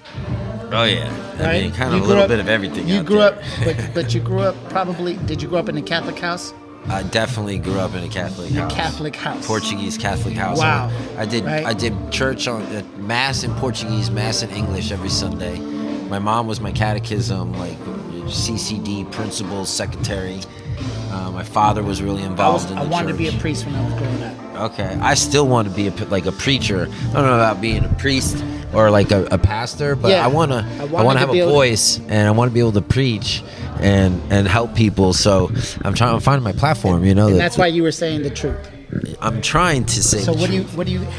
Oh yeah. I right? mean, kind You of a grew little up- bit of everything. You out grew there. up, but you grew up probably. Did you grow up in a Catholic house? I definitely grew up in a Catholic house. Catholic house. Portuguese Catholic house. Wow. I did Right. church on mass in Portuguese, mass in English every Sunday. My mom was my catechism, like CCD principal secretary. My father was really involved in the I wanted church. to be a priest when I was growing up. Okay, I still want to be a preacher. I don't know about being a priest or like a pastor, but Yeah, I want to I wanted to have be a able to- voice and I want to be able to preach and help people. So I'm trying to find my platform. And that's why you were saying the truth. I'm trying to say. So the what do you truth.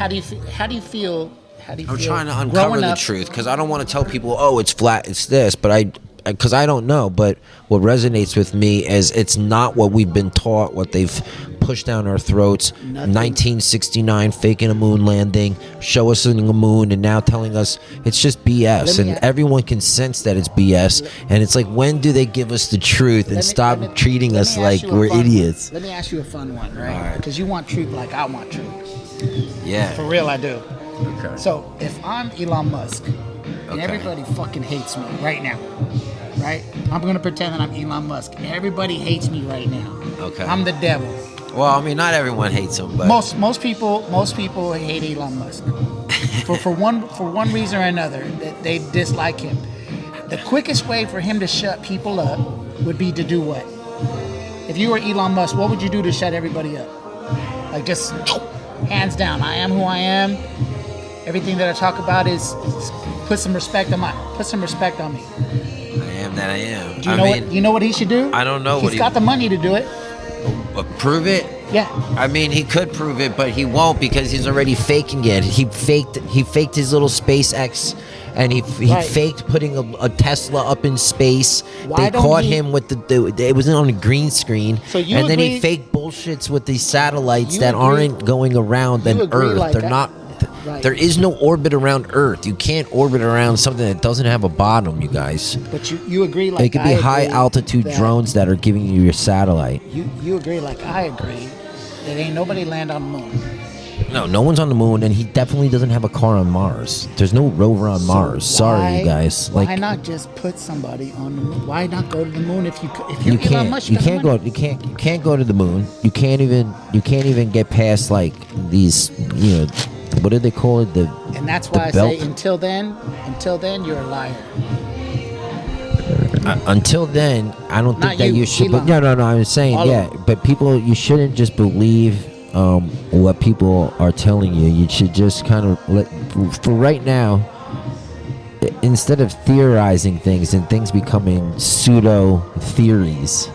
how do you feel? I'm trying to uncover growing the up- truth because I don't want to tell people, oh, it's flat, it's this, but because I don't know. But what resonates with me is it's not what we've been taught, what they've pushed down our throats. Nothing. 1969, faking a moon landing, show us a moon, and now telling us it's just BS. Let me And a- everyone can sense that it's BS. And it's like, when do they give us the truth and stop treating us like we're idiots? Let me ask you a fun one, All right? right. Because you want truth like I want truth. Yeah. For real, I do. Okay. So if I'm Elon Musk and Okay. everybody fucking hates me right now, right? I'm gonna pretend that I'm Elon Musk. Everybody hates me right now. Okay. I'm the devil. Well, I mean, not everyone hates him, but Most people hate Elon Musk for one reason or another. That they dislike him. The quickest way for him to shut people up would be to do what? If you were Elon Musk, what would you do to shut everybody up? Like just hands down, I am who I am. Everything that I talk about is put some respect on me. I am that I am. Do you know you know what he should do? I don't know what He's got the money to do it. Prove it. Yeah. I mean, he could prove it, but he won't because he's already faking it. He faked his little SpaceX, and he Right. faked putting a Tesla up in space. Why They don't caught he- him with it was on a green screen. So you and then agree- he faked bullshits with these satellites You that agree- aren't going around you an agree Earth. like They're that- not. Right. There is no orbit around Earth. You can't orbit around something that doesn't have a bottom, you guys. But you agree like It could be I high agree altitude that- drones that are giving you your satellite. You agree like I agree that ain't nobody land on the moon. No one's on the moon, and he definitely doesn't have a car on Mars. There's no rover on Mars. Sorry, you guys. Why not just put somebody on the moon? Why not go to the moon if you're You Elon can't. Musk, You got the can't money? go. You can't go to the moon. You can't even get past like these. What do they call it? And that's why I belt? say until then, you're a liar. Until then, I don't Not think that you, you should. Elon. No. I'm saying All of yeah. them. But people, you shouldn't just believe what people are telling you. You should just kind of for right now. Instead of theorizing things and things becoming pseudo theories,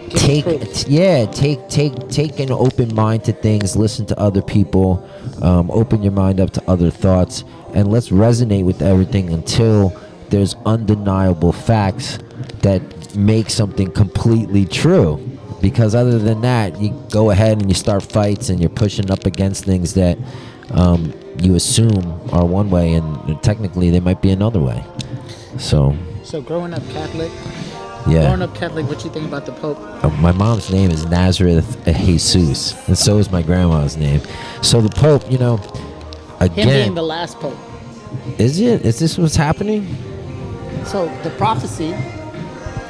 take an open mind to things, listen to other people, open your mind up to other thoughts, and let's resonate with everything until there's undeniable facts that make something completely true. Because other than that, you go ahead and you start fights and you're pushing up against things that you assume are one way, and technically they might be another way. So growing up Catholic, what you think about the Pope? My mom's name is Nazareth Jesus, and so is my grandma's name. So the Pope, again, Him being the last Pope. Is this what's happening? So the prophecy.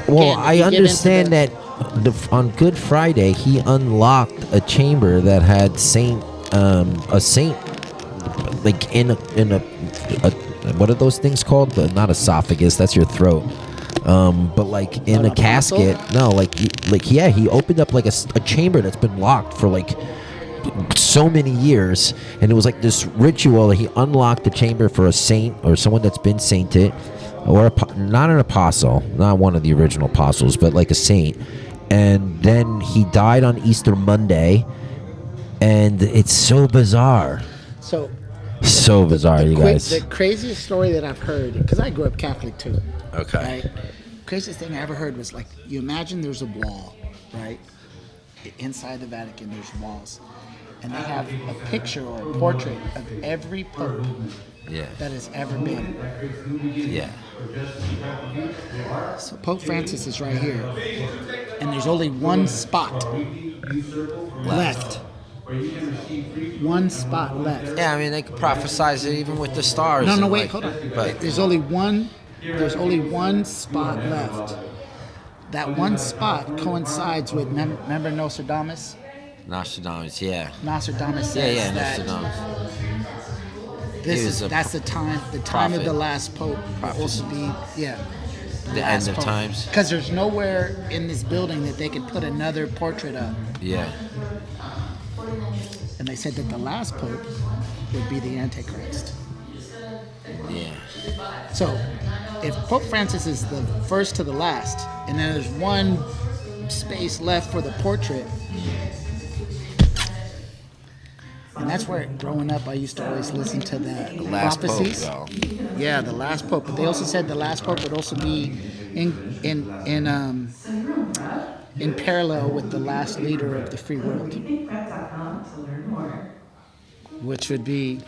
Well, again, I understand that on Good Friday he unlocked a chamber that had a saint, like in a what are those things called? Not esophagus. That's your throat. But like in a casket. No, he opened up like a chamber that's been locked for like so many years, and it was like this ritual. He unlocked the chamber for a saint or someone that's been sainted, or not an apostle, not one of the original apostles, but like a saint. And then he died on Easter Monday, and it's so bizarre. So bizarre, you guys. The craziest story that I've heard, because I grew up Catholic too. Okay. Right? Craziest thing I ever heard was like, you imagine there's a wall, right? Inside the Vatican, there's walls, and they have a picture or a portrait of every pope that has ever been. Yeah. So Pope Francis is right here, and there's only one spot left. One spot left. Yeah, I mean, they could prophesize it even with the stars. No, wait, hold on. But There's only one spot left. That one spot coincides with, remember Nostradamus? Nostradamus, yeah. Nostradamus says Yeah, that Nostradamus. that's the time of the last pope will also be, The end of times. Because there's nowhere in this building that they could put another portrait up. Yeah. And they said that the last pope would be the Antichrist. Yeah. So, if Pope Francis is the first to the last, and then there's one space left for the portrait, and that's where, growing up, I used to always listen to the Last prophecies. Pope, Yeah, the last pope. But they also said the last pope would also be in parallel with the last leader of the free world, which would be.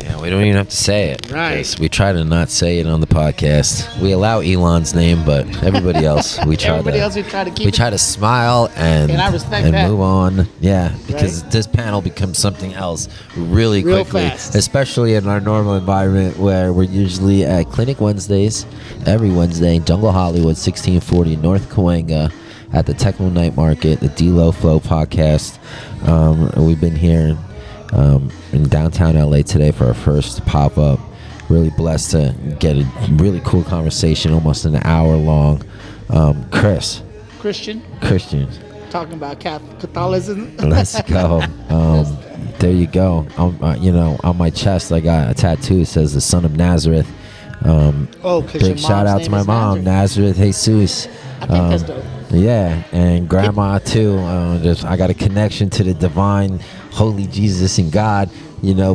Yeah, we don't even have to say it. Right. 'Cause we try to not say it on the podcast. We allow Elon's name, but everybody else, we try Everybody else we try to keep. We try to smile and I respect that. move on. Yeah, because Right? this panel becomes something else really Real quickly, fast. especially in our normal environment where we're usually at Clinic Wednesdays, every Wednesday, Jungle Hollywood, 1640 North Cahuenga, at the Techno Night Market, the d.Lo Flow podcast. We've been here in downtown LA today for our first pop-up. Really blessed to get a really cool conversation, almost an hour long. Christian, Talking about Catholicism. let's go. There you go. On my chest I got a tattoo that says the Son of Nazareth. 'Cause your Big shout mom's out name to my is mom, Nazareth Jesus. I think that's dope. Yeah, and grandma too. I got a connection to the divine, holy Jesus and God,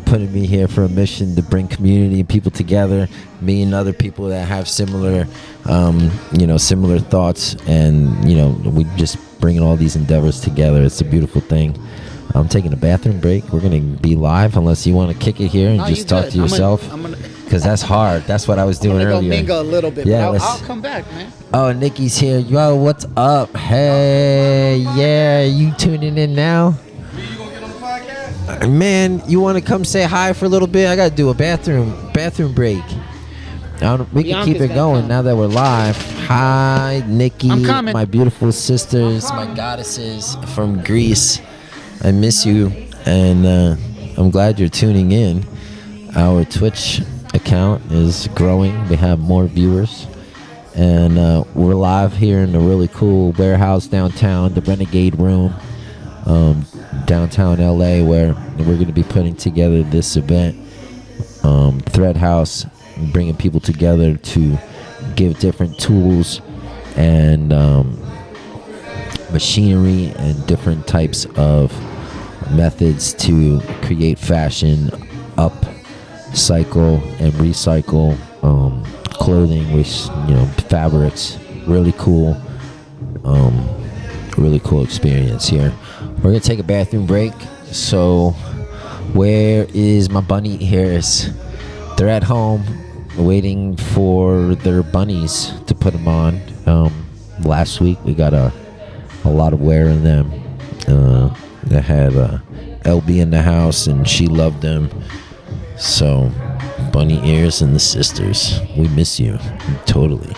putting me here for a mission to bring community and people together, me and other people that have similar thoughts, and we just bringing all these endeavors together. It's a beautiful thing. I'm taking a bathroom break. We're gonna be live unless you want to kick it here and No, just you talk good. to yourself, because that's hard. That's what I was doing I'm gonna earlier. go mingle a little bit, Yeah, but I'll let's- come back, man. Oh, Nikki's here. Yo, what's up? Hey, yeah, you tuning in now? You gonna get on the podcast? Man, you want to come say hi for a little bit? I got to do a bathroom break. We can keep Bianca's it gonna going come. now that we're live. Hi, Nikki, I'm coming. my beautiful sisters, my goddesses from Greece. I miss you, and I'm glad you're tuning in. Our Twitch account is growing. We have more viewers. And we're live here in a really cool warehouse downtown, the Renegade Room, downtown LA, where we're going to be putting together this event, Thread Haus, bringing people together to give different tools and machinery and different types of methods to create fashion, upcycle and recycle clothing with fabrics. Really cool experience here. We're gonna take a bathroom break. So where is my bunny? Here's they're at home waiting for their bunnies to put them on. Last week we got a lot of wear in them. I had LB in the house and she loved them. So bunny ears and the sisters, we miss you totally.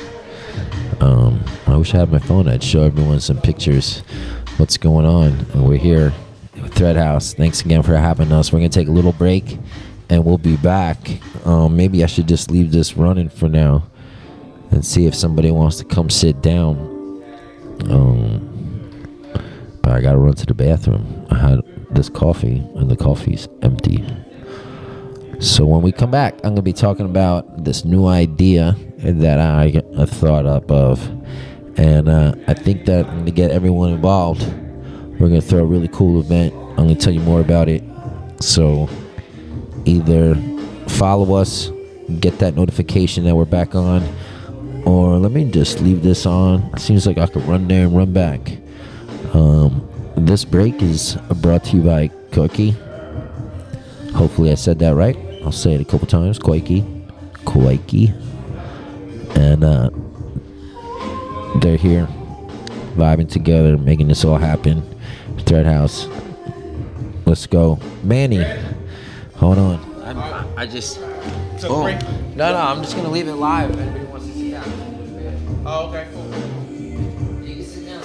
I wish I had my phone. I'd show everyone some pictures. What's going on? And we're here at Thread Haus. Thanks again for having us. We're gonna take a little break and we'll be back. Maybe I should just leave this running for now and see if somebody wants to come sit down. But I gotta run to the bathroom. I had this coffee and the coffee's empty. So when we come back, I'm gonna be talking about this new idea that I thought up of, and I think that I'm gonna get everyone involved. We're gonna throw a really cool event. I'm gonna tell you more about it. So either follow us, get that notification that we're back on, or let me just leave this on. Seems like I could run there and run back. This break is brought to you by Koiki. Hopefully I said that right. I'll say it a couple times. Koiki. And they're here vibing together, making this all happen. Thread Haus. Let's go. Manny, hold on. I just. So Oh. break. No, I'm just gonna leave it live. If anybody wants to see that. Oh, okay, cool. You can sit down.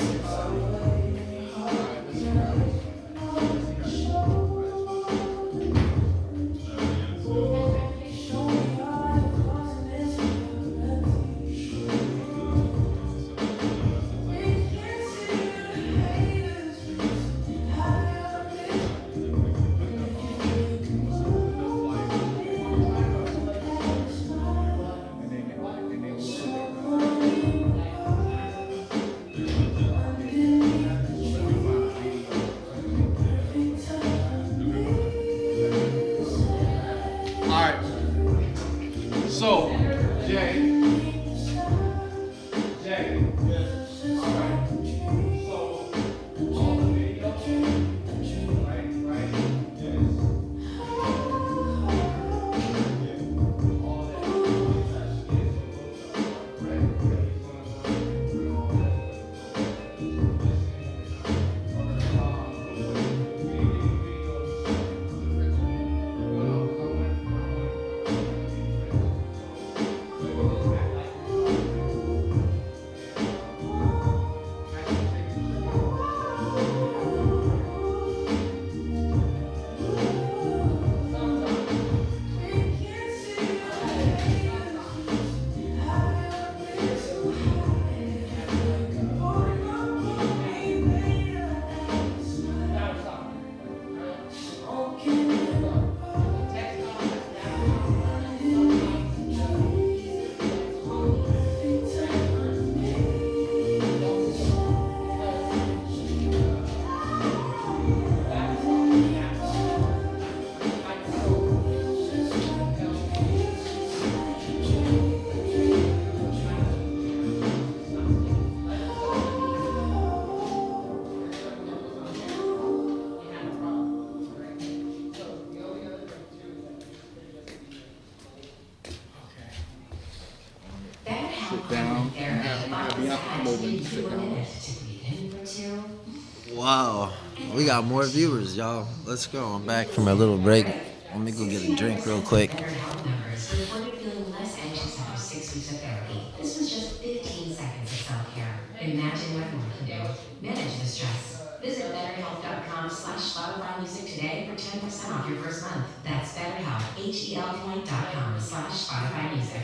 Alright. So, Jay. Alright. So, all the video, right? Yes. All sit down. Have Bianca come over and sit down. Wow, we got more viewers, y'all. Let's go. I'm back from my little break. Let me go get a drink real quick. Reported feeling less anxious after 6 weeks of therapy. This was just 15 seconds of self-care. Imagine what more can do. Manage the stress. Visit betterhelp.com/Spotify Music today for 10% off your first month. That's BetterHelp, HELP.com/Spotify Music.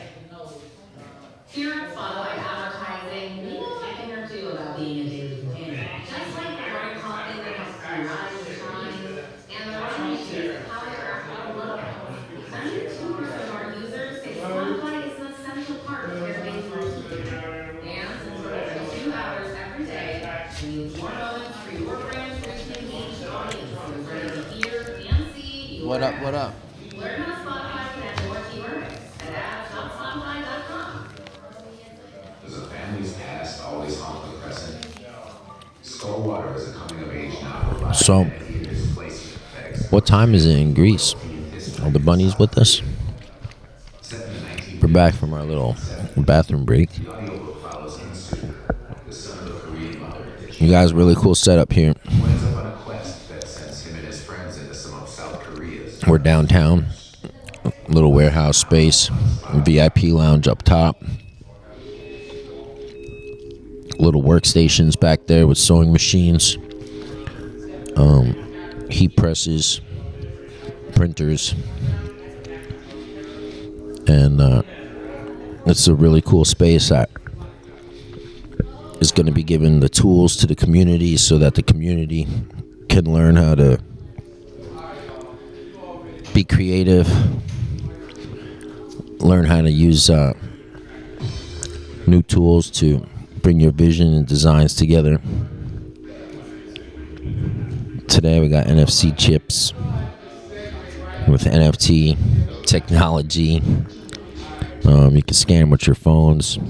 Here at Spotify Advertising, we know a thing or two about being a daily companion. Just like the right coffee that helps you rise and shine, and the right shoes how to craft your look. 72% of our users say Spotify is an essential part of their daily routine. And since we're What up? What up? Learn how Spotify can add more to your mix at apps.spotify.com. Does a family's past always haunt the present? Stillwater is a coming-of-age novel. So, what time is it in Greece? Are the bunnies with us? We're back from our little bathroom break. You guys, really cool setup here. We're downtown, little warehouse space, VIP lounge up top. Little workstations back there with sewing machines, heat presses, printers, and it's a really cool space that is going to be giving the tools to the community so that the community can learn how to be creative, learn how to use new tools to bring your vision and designs together. Today we got NFC chips with NFT technology. You can scan with your phones.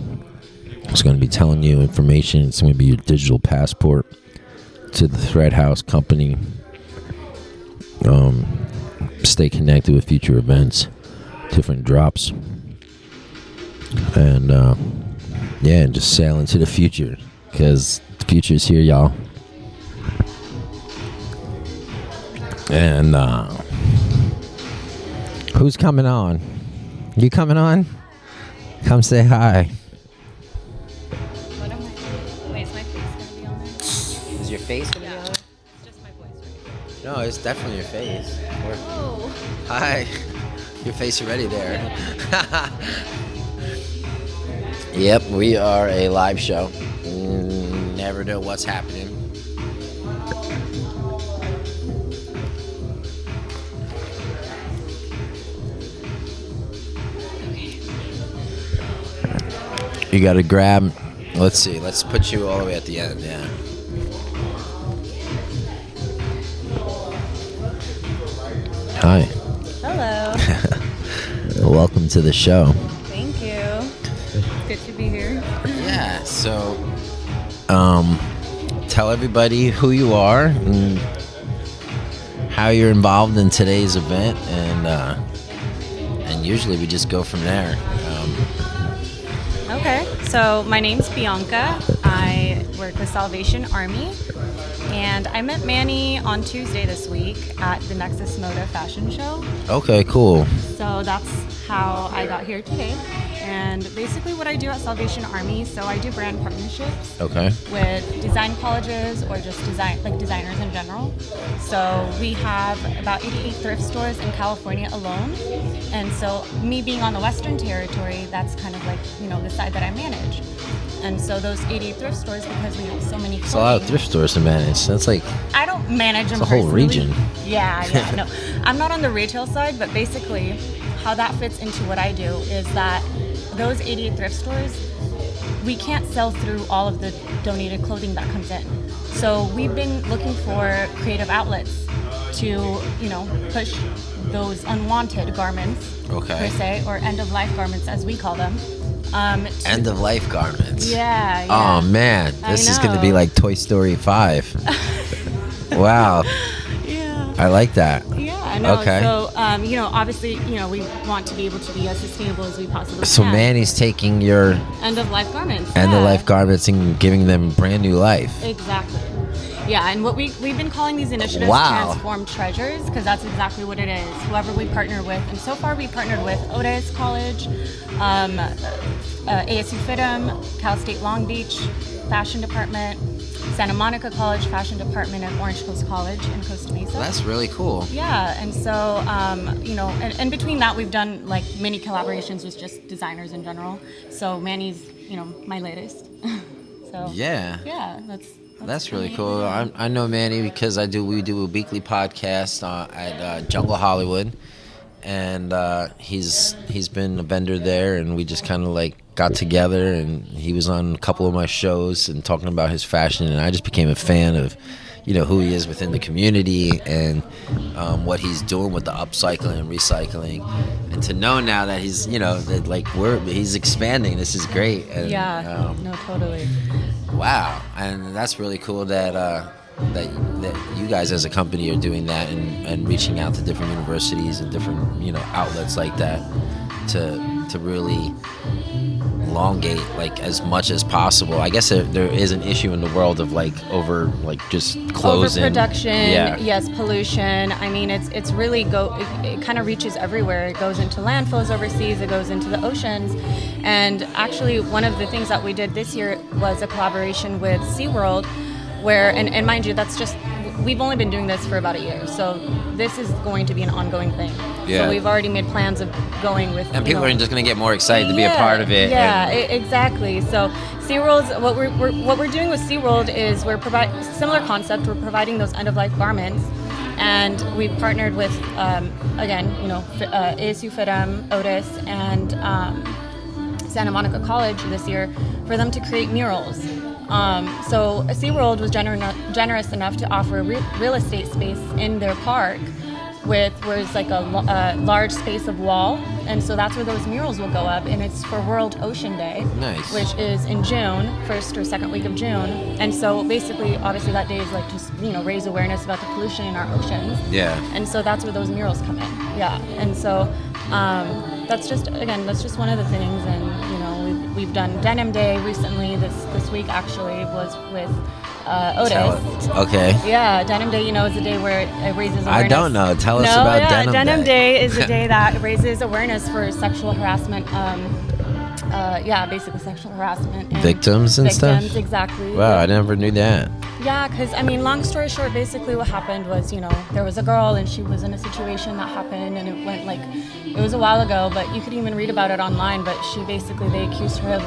It's going to be telling you information. It's going to be your digital passport to the Thread Haus company. Stay connected with future events, different drops, and yeah, just sail into the future, because the future's here, y'all. And who's coming on? You coming on? Come say hi. What am I? Wait, is my face gonna be on there? Is your face gonna be on? It's just my voice, right? No, it's definitely your face. Oh. Hi. Your face already there. Yep, we are a live show. Never know what's happening. You gotta grab. Let's see. Let's put you all the way at the end. Yeah. Hi. Hello. Welcome to the show. Thank you. Good to be here. Yeah. So, tell everybody who you are and how you're involved in today's event, and usually we just go from there. Okay, so my name's Bianca. I work with Salvation Army, and I met Manny on Tuesday this week at the Nexus Moda fashion show. Okay, cool. So that's how I got here today. And basically what I do at Salvation Army, so I do brand partnerships Okay. with design colleges or just designers in general. So we have about 88 thrift stores in California alone. And so me being on the Western Territory, that's kind of like, the side that I manage. And so those 88 thrift stores, because we have so many It's a lot of thrift stores to manage. That's like I don't manage them the whole personally. region. Yeah, no. I'm not on the retail side, but basically how that fits into what I do is that those 88 thrift stores, we can't sell through all of the donated clothing that comes in. So we've been looking for creative outlets to, push those unwanted garments, Okay. per se, or end-of-life garments as we call them. End of life garments. Yeah. Oh man, I this is going to be know. like Toy Story 5. Wow. Yeah. I like that. Yeah, I know. Okay. So, obviously, we want to be able to be as sustainable as we possibly So can. Manny's taking your End of life garments. end of yeah. life garments and giving them brand new life. Exactly. Yeah, and what we've been calling these initiatives Wow. Transform Treasures, because that's exactly what it is. Whoever we partner with, and so far we partnered with Otis College, ASU FITM, Cal State Long Beach Fashion Department, Santa Monica College Fashion Department, and Orange Coast College in Costa Mesa. That's really cool. Yeah, and so, and between that, we've done like many collaborations with just designers in general. So Manny's, my latest. So Yeah. that's Really cool. I know Manny because we do a weekly podcast at Jungle Hollywood, and he's been a vendor there, and we just kind of like got together, and he was on a couple of my shows and talking about his fashion, and I just became a fan of who he is within the community and what he's doing with the upcycling and recycling, and to know now that he's that like he's expanding. This is great. And, no, totally. Wow, and that's really cool that you guys as a company are doing that and reaching out to different universities and different outlets like that to really elongate like as much as possible. I guess there is an issue in the world of just closing. Overproduction, Yeah. yes, pollution. I mean, it's really it kind of reaches everywhere. It goes into landfills overseas. It goes into the oceans. And actually, one of the things that we did this year was a collaboration with SeaWorld, where and mind you, we've only been doing this for about a year, so this is going to be an ongoing thing. Yeah. So we've already made plans of going with. And people are just going to get more excited to be a part of it. Yeah, exactly. So SeaWorld's what we're doing with SeaWorld is we're providing similar concept. We're providing those end-of-life garments, and we've partnered with ASU FITM, Otis, and Santa Monica College this year for them to create murals. So SeaWorld was generous enough to offer real estate space in their park where it's like a large space of wall, and so that's where those murals will go up, and it's for World Ocean Day, Nice. which is in June, first or second week of June. And so basically, obviously that day is like just raise awareness about the pollution in our oceans. Yeah. And so that's where those murals come in. Yeah. And so that's just one of the things. And we've done Denim Day recently. This week actually was with Otis. Okay. Yeah, Denim Day, is a day where it raises awareness. I don't know. Tell us about Denim Day. Denim Day is a day that raises awareness for sexual harassment. Basically sexual harassment. And Victims and stuff? Victims, exactly. Wow, I never knew that. Yeah, because, long story short, basically what happened was, there was a girl and she was in a situation that happened, and it was a while ago, but you could even read about it online, but they accused her of,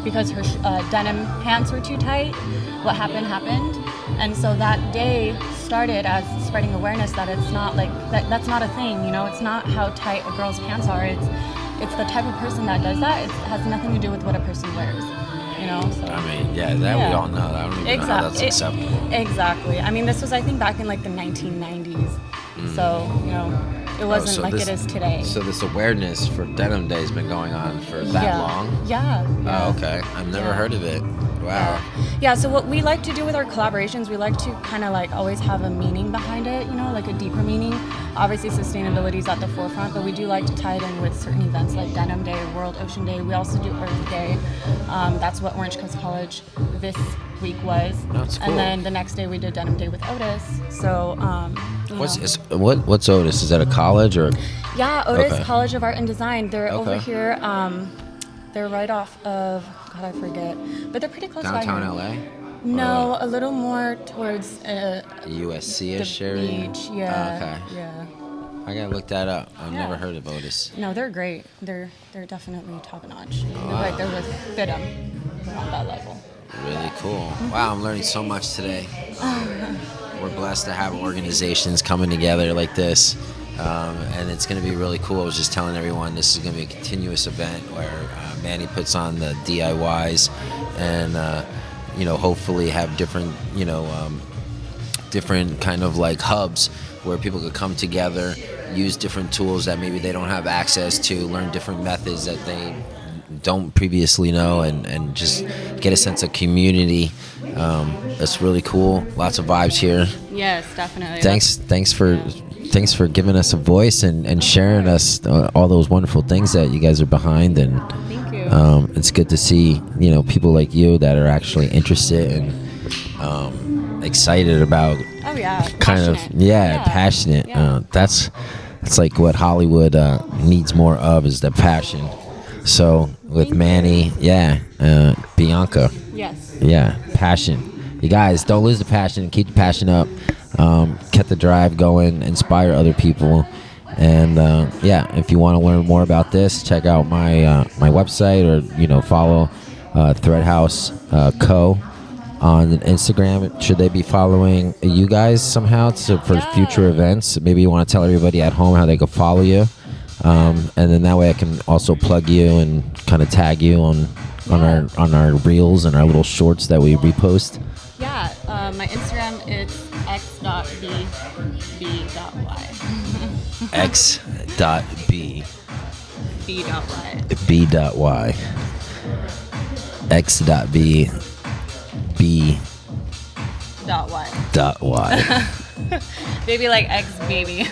because her denim pants were too tight, what happened. And so that day started as spreading awareness that it's not that's not a thing, it's not how tight a girl's pants are, it's the type of person that does that. It has nothing to do with what a person wears, So. We all know. I don't even know how that's acceptable. Exactly. This was, I think, back in the 1990s. So, it wasn't it is today. So this awareness for Denim Day has been going on for that long? Yeah. Oh, okay. I've never heard of it. Wow. Yeah, so what we like to do with our collaborations, we like to kind of always have a meaning behind it, a deeper meaning. Obviously, sustainability is at the forefront, but we do like to tie it in with certain events like Denim Day or World Ocean Day. We also do Earth Day. That's what Orange Coast College this week was. That's cool. And then the next day we did Denim Day with Otis. So, what's Otis? Is that a college or? Yeah, Otis Okay. College of Art and Design. They're over Okay. here. They're right off of, God, I forget, but they're pretty close Downtown by here. LA? No, a little more towards USC-ish the area? beach. Yeah. Okay. Yeah. I gotta look that up. I've Yeah. never heard of Otis. No, they're great. They're definitely top notch. They're right there with FITM. We're on that level. Really cool. Wow, I'm learning so much today. We're blessed to have organizations coming together like this. And it's going to be really cool. I was just telling everyone this is going to be a continuous event where Manny puts on the DIYs and, hopefully have different, different kind of hubs where people could come together, use different tools that maybe they don't have access to, learn different methods that they don't previously know, and just get a sense of community. That's really cool. Lots of vibes here. Yes, definitely. Thanks for giving us a voice and sharing us all those wonderful things that you guys are behind. And Thank you. it's good to see people like you that are actually interested and excited about. Oh yeah. Passionate. Yeah. That's like what Hollywood needs more of, is the passion. So with Manny, Bianca, Yes. passion. You guys don't lose the passion. Keep the passion up. Get the drive going. Inspire other people. And if you want to learn more about this, check out my website, or follow Thread Haus Co on Instagram. Should they be following you guys somehow for future events? Maybe you want to tell everybody at home how they can follow you. And then that way I can also plug you and kind of tag you on our reels and our little shorts that we repost. Yeah, Yeah, my Instagram is x.b.y. x.b. b.y. b.y. x.b. b.y. Baby like X baby.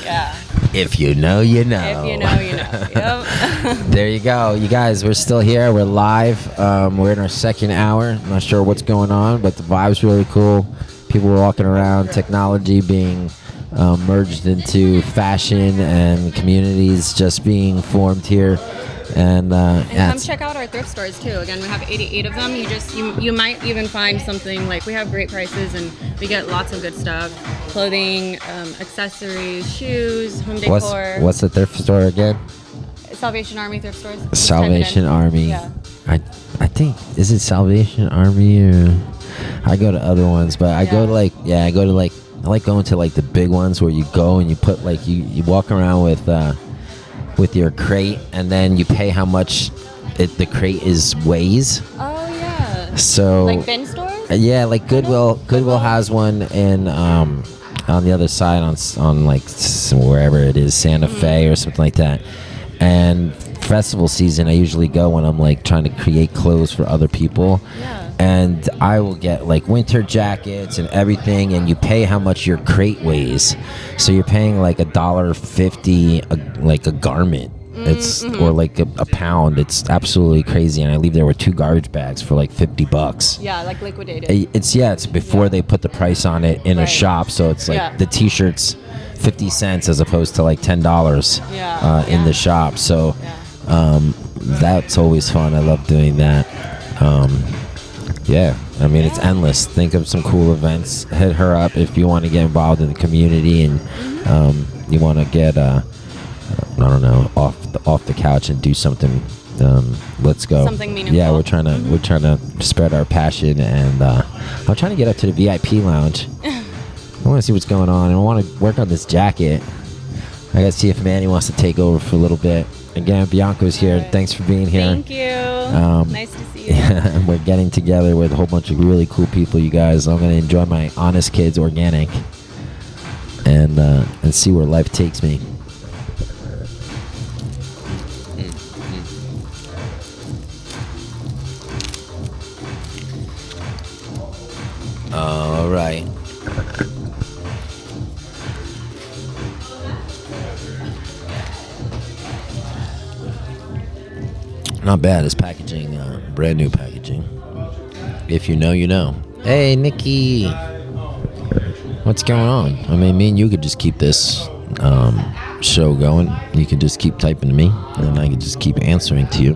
Yeah. If you know, you know. If you know, you know. Yep. There you go. You guys, we're still here. We're live. We're in our second hour. I'm not sure what's going on, but the vibe's really cool. People were walking around, technology being merged into fashion, and communities just being formed here. And come check out our thrift stores too. Again, we have 88 of them. You might even find something like, we have great prices and we get lots of good stuff: clothing, accessories, shoes, home decor. What's the thrift store again? Salvation Army thrift stores. Salvation Army. Yeah. I think, is it Salvation Army, or I go to other ones, but I go to I like going to like the big ones where you go and you put like you walk around with your crate, and then you pay how much the crate weighs. Oh yeah. So like bin stores? Yeah, like Goodwill has one in on the other side on like wherever it is, Santa Fe or something like that. And festival season, I usually go when I'm like trying to create clothes for other people. Yeah. And I will get like winter jackets and everything, and you pay how much your crate weighs. So you're paying like $1.50 like a garment. It's or like a pound. It's absolutely crazy. And I leave there with 2 garbage bags for like $50. Yeah, like liquidated. It's before they put the price on it in a shop. So it's like the t-shirts 50 cents as opposed to like $10 in the shop. So that's always fun. I love doing that. Yeah, I mean, it's endless. Think of some cool events. Hit her up if you want to get involved in the community and you want to get, I don't know, off the couch and do something. Let's go. Something meaningful. Yeah, we're trying to spread our passion, and I'm trying to get up to the VIP lounge. I want to see what's going on, and I want to work on this jacket. I got to see if Manny wants to take over for a little bit. Again, Bianca's here. Thanks for being here. Thank you. Nice to see you. And we're getting together with a whole bunch of really cool people, you guys. I'm going to enjoy my Honest Kids Organic and see where life takes me. All right. Not bad. It's packaging, brand new packaging. If you know, you know. Hey, Nikki. What's going on? I mean, me and you could just keep this show going. You can just keep typing to me, and I can just keep answering to you.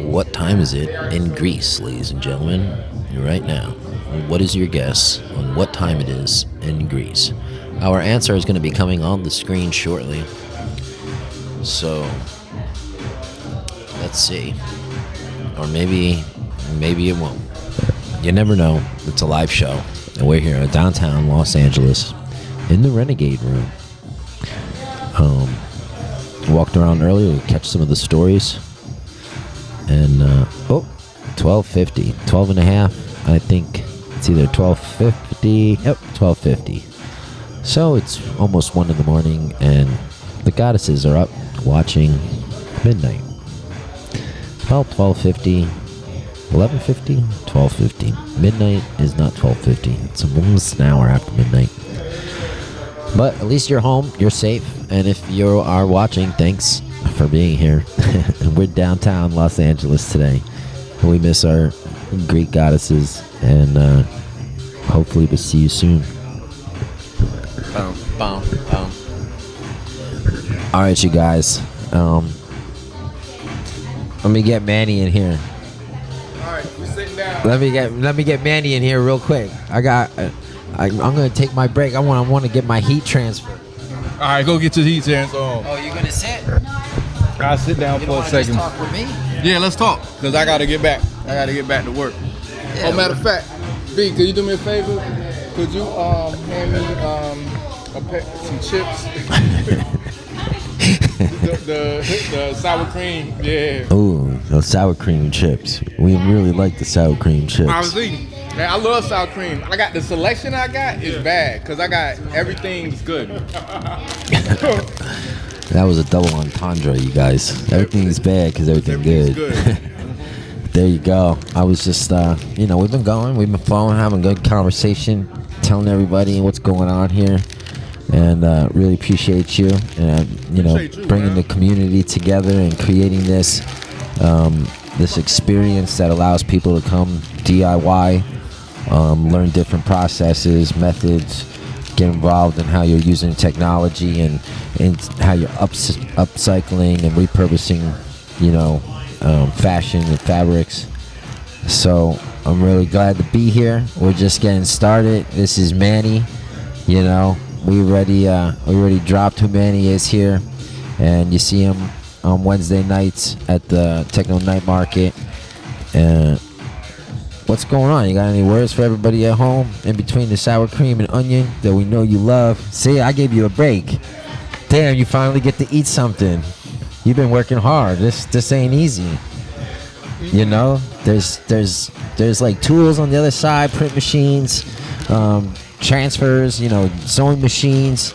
What time is it in Greece, ladies and gentlemen? Right now. What is your guess on what time it is in Greece? Our answer is going to be coming on the screen shortly. So, let's see. Or maybe it won't. You never know. It's a live show. And we're here in downtown Los Angeles in the Renegade Room. Walked around earlier to catch some of the stories. And, 12:50. 12 and a half. I think it's either 12:50. Yep, 12:50. So, it's almost 1 in the morning, and the goddesses are up watching midnight. About 12:50, 11:50, 12:50. Midnight is not 12:50. It's almost an hour after midnight. But at least you're home, you're safe, and if you are watching, thanks for being here. We're downtown Los Angeles today. We miss our Greek goddesses, and hopefully we'll see you soon. Boom, boom, boom. All right, you guys. Let me get Manny in here. All right, we're sitting down. Let me get Manny in here real quick. I'm gonna take my break. I want to get my heat transfer. All right, go get your heat transfer on. Oh, you're gonna sit? I'll sit down for a second. Just talk with me? Yeah, let's talk, because I got to get back. I got to get back to work. Yeah, matter of fact, B, could you do me a favor? Could you hand me some chips? the sour cream, yeah. Ooh, man. Those sour cream chips. We really like the sour cream chips. I was eating. Man, I love sour cream. I got the selection I got is bad because I got everything's good. That was a double entendre, you guys. Everything's bad because everything's good. There you go. I was just, we've been going, we've been flowing, having a good conversation, telling everybody what's going on here, and really appreciate you, and bringing the community together and creating this experience that allows people to come DIY, learn different processes, methods, get involved in how you're using technology and how you're upcycling and repurposing, fashion and fabrics. So I'm really glad to be here. We're just getting started. This is Manny. We already dropped who Manny is here, and you see him on Wednesday nights at the Techno Night Market. And what's going on? You got any words for everybody at home in between the sour cream and onion that we know you love? See, I gave you a break. Damn, you finally get to eat something. You've been working hard. This ain't easy. There's like tools on the other side, print machines, transfers, sewing machines,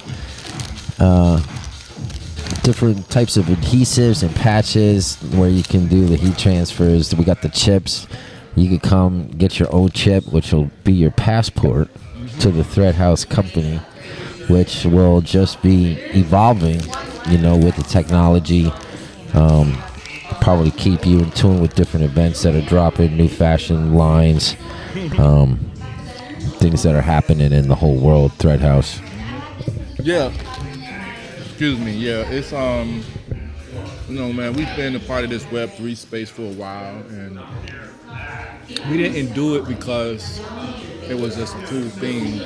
different types of adhesives and patches where you can do the heat transfers. We got the chips. You could come get your own chip, which will be your passport to the Thread Haus company, which will just be evolving, with the technology. Probably keep you in tune with different events that are dropping, new fashion lines, things that are happening in the whole world. Thread Haus. Yeah. Excuse me. Yeah, it's man, we've been a part of this Web3 space for a while, and we didn't do it because it was just a cool thing.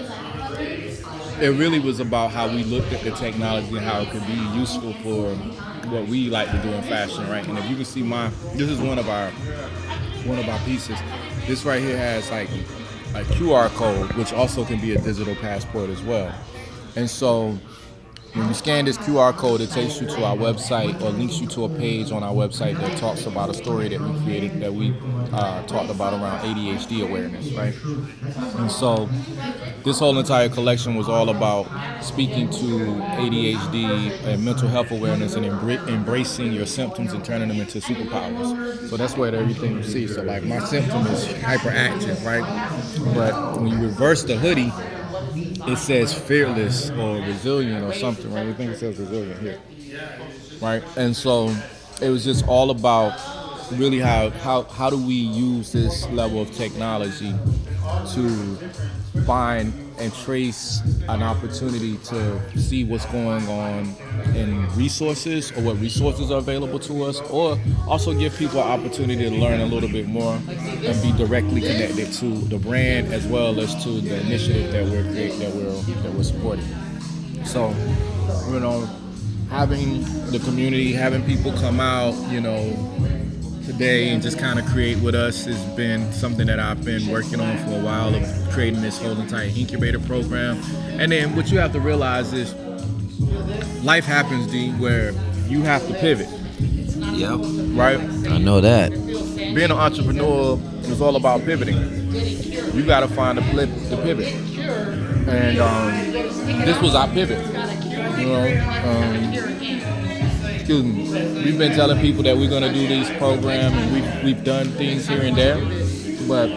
It really was about how we looked at the technology and how it could be useful for what we like to do in fashion, right? And if you can see this is one of our pieces. This right here has like a QR code, which also can be a digital passport as well. And so when you scan this QR code, it takes you to our website or links you to a page on our website that talks about a story that we created, that we talked about around ADHD awareness, right? And so this whole entire collection was all about speaking to ADHD and mental health awareness and embracing your symptoms and turning them into superpowers. So that's where everything you see. So like my symptom is hyperactive, right? But when you reverse the hoodie, it says fearless or resilient or something, right? I think it says resilient here, right? And so it was just all about really how do we use this level of technology to find and trace an opportunity to see what's going on in resources, or what resources are available to us, or also give people an opportunity to learn a little bit more and be directly connected to the brand as well as to the initiative that we're creating, that we're supporting. So, having the community, having people come out, today and just kind of create with us has been something that I've been working on for a while, of creating this whole entire incubator program. And then what you have to realize is life happens, D, where you have to pivot. Yep. Right? I know that. Being an entrepreneur is all about pivoting. You got to find the pivot. And this was our pivot. Excuse me. We've been telling people that we're gonna do these programs, and we've done things here and there, but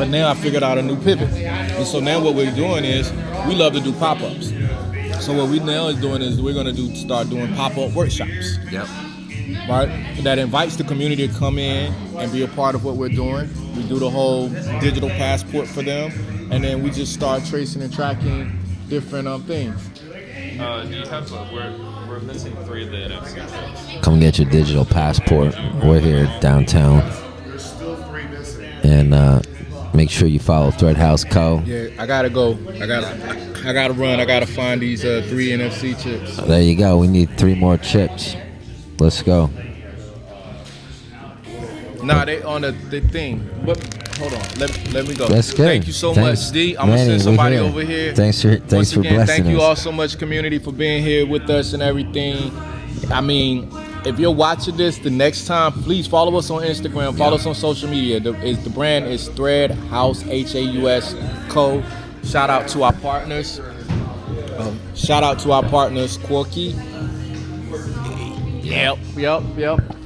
now I figured out a new pivot. And so now what we're doing is we love to do pop-ups. So what we now is doing is we're gonna start doing pop-up workshops. Yep. Right? That invites the community to come in and be a part of what we're doing. We do the whole digital passport for them, and then we just start tracing and tracking different things. Do you have we're missing 3 of the NFC chips. Come get your digital passport. We're here downtown. And make sure you follow Thread Haus Co. Yeah, I gotta go. I gotta run. I gotta find these 3 NFC chips. There you go. We need 3 more chips. Let's go. Nah, they on the thing. But hold on, let me go. That's good. Thank you so much, D. I'm gonna Manny, send somebody here. over here. Thanks for Once again, blessing thank you us. all so much, community, for being here with us and everything. I mean, if you're watching this the next time, please follow us on Instagram. Follow us on social media. The brand is Thread Haus Haus Co. Shout out to our partners. Quirky. Yep.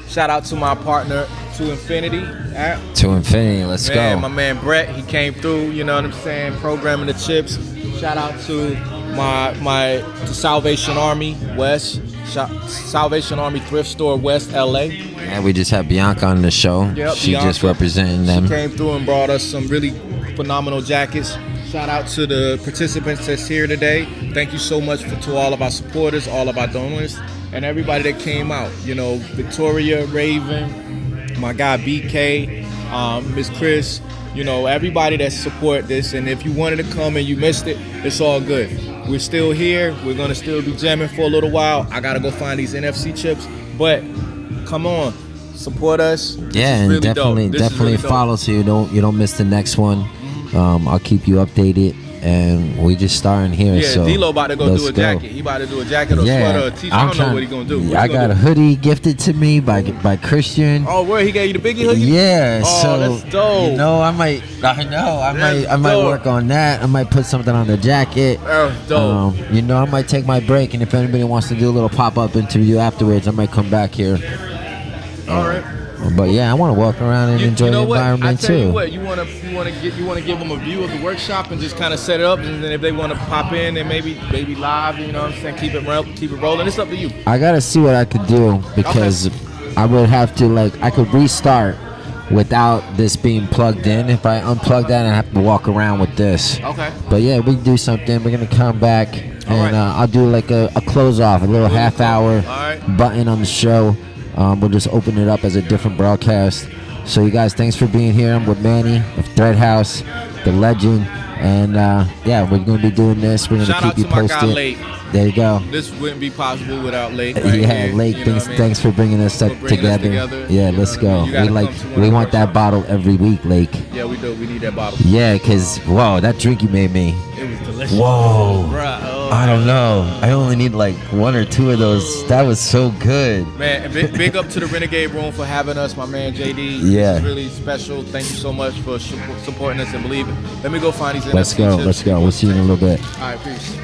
Shout out to my partner, To Infinity. To Infinity, let's go. My man Brett, he came through, you know what I'm saying, programming the chips. Shout out to my Salvation Army West, Salvation Army Thrift Store West LA. And we just had Bianca on the show. Yep, she Bianca, just representing them. She came through and brought us some really phenomenal jackets. Shout out to the participants that's here today. Thank you so much to all of our supporters, all of our donors, and everybody that came out. You know, Victoria, Raven, my guy BK, Miss Chris, you know, everybody that support this. And if you wanted to come and you missed it, it's all good. We're still here. We're going to still be jamming for a little while. I got to go find these NFC chips. But come on, support us. Yeah, and really definitely really follow so you don't miss the next one. I'll keep you updated, and we just starting here. Yeah, so D.Lo about to go do a jacket. He about to do a jacket or sweater or a t-shirt. I don't know what he gonna do. I got a hoodie gifted to me by Christian. Oh, where he gave you the biggie hoodie? Yeah. Oh, so that's dope. You know, I might work on that. I might put something on the jacket. That's dope. You know, I might take my break, and if anybody wants to do a little pop-up interview afterwards, I might come back here. All right. But yeah, I want to walk around and enjoy the environment too. You what, you want to give them a view of the workshop and just kind of set it up, and then if they want to pop in and maybe live, you know what I'm saying, keep it rolling. It's up to you. I gotta see what I could do because I would have to I could restart without this being plugged in. If I unplug that, I have to walk around with this. Okay. But yeah, we can do something. We're gonna come back and I'll do like a close off, a little half hour button on the show. We'll just open it up as a different broadcast. So you guys, thanks for being here. I'm with Manny of Thread Haus, the legend. And yeah, we're going to be doing this. We're going to keep you posted. Shout out to my guy, Lake. There you go. This wouldn't be possible without Lake. Lake, thanks for bringing us together. Yeah, let's go. We want that bottle every week, Lake. Yeah, we do. We need that bottle. Yeah, because, whoa, that drink you made me. It was delicious. Whoa. Bruh. I don't know. I only need like one or two of those. That was so good. Man, big up to the Renegade Room for having us, my man JD. Yeah. This is really special. Thank you so much for supporting us and believing. Let me go find these NFC Let's go. chips. We'll see you in a little bit. All right, peace.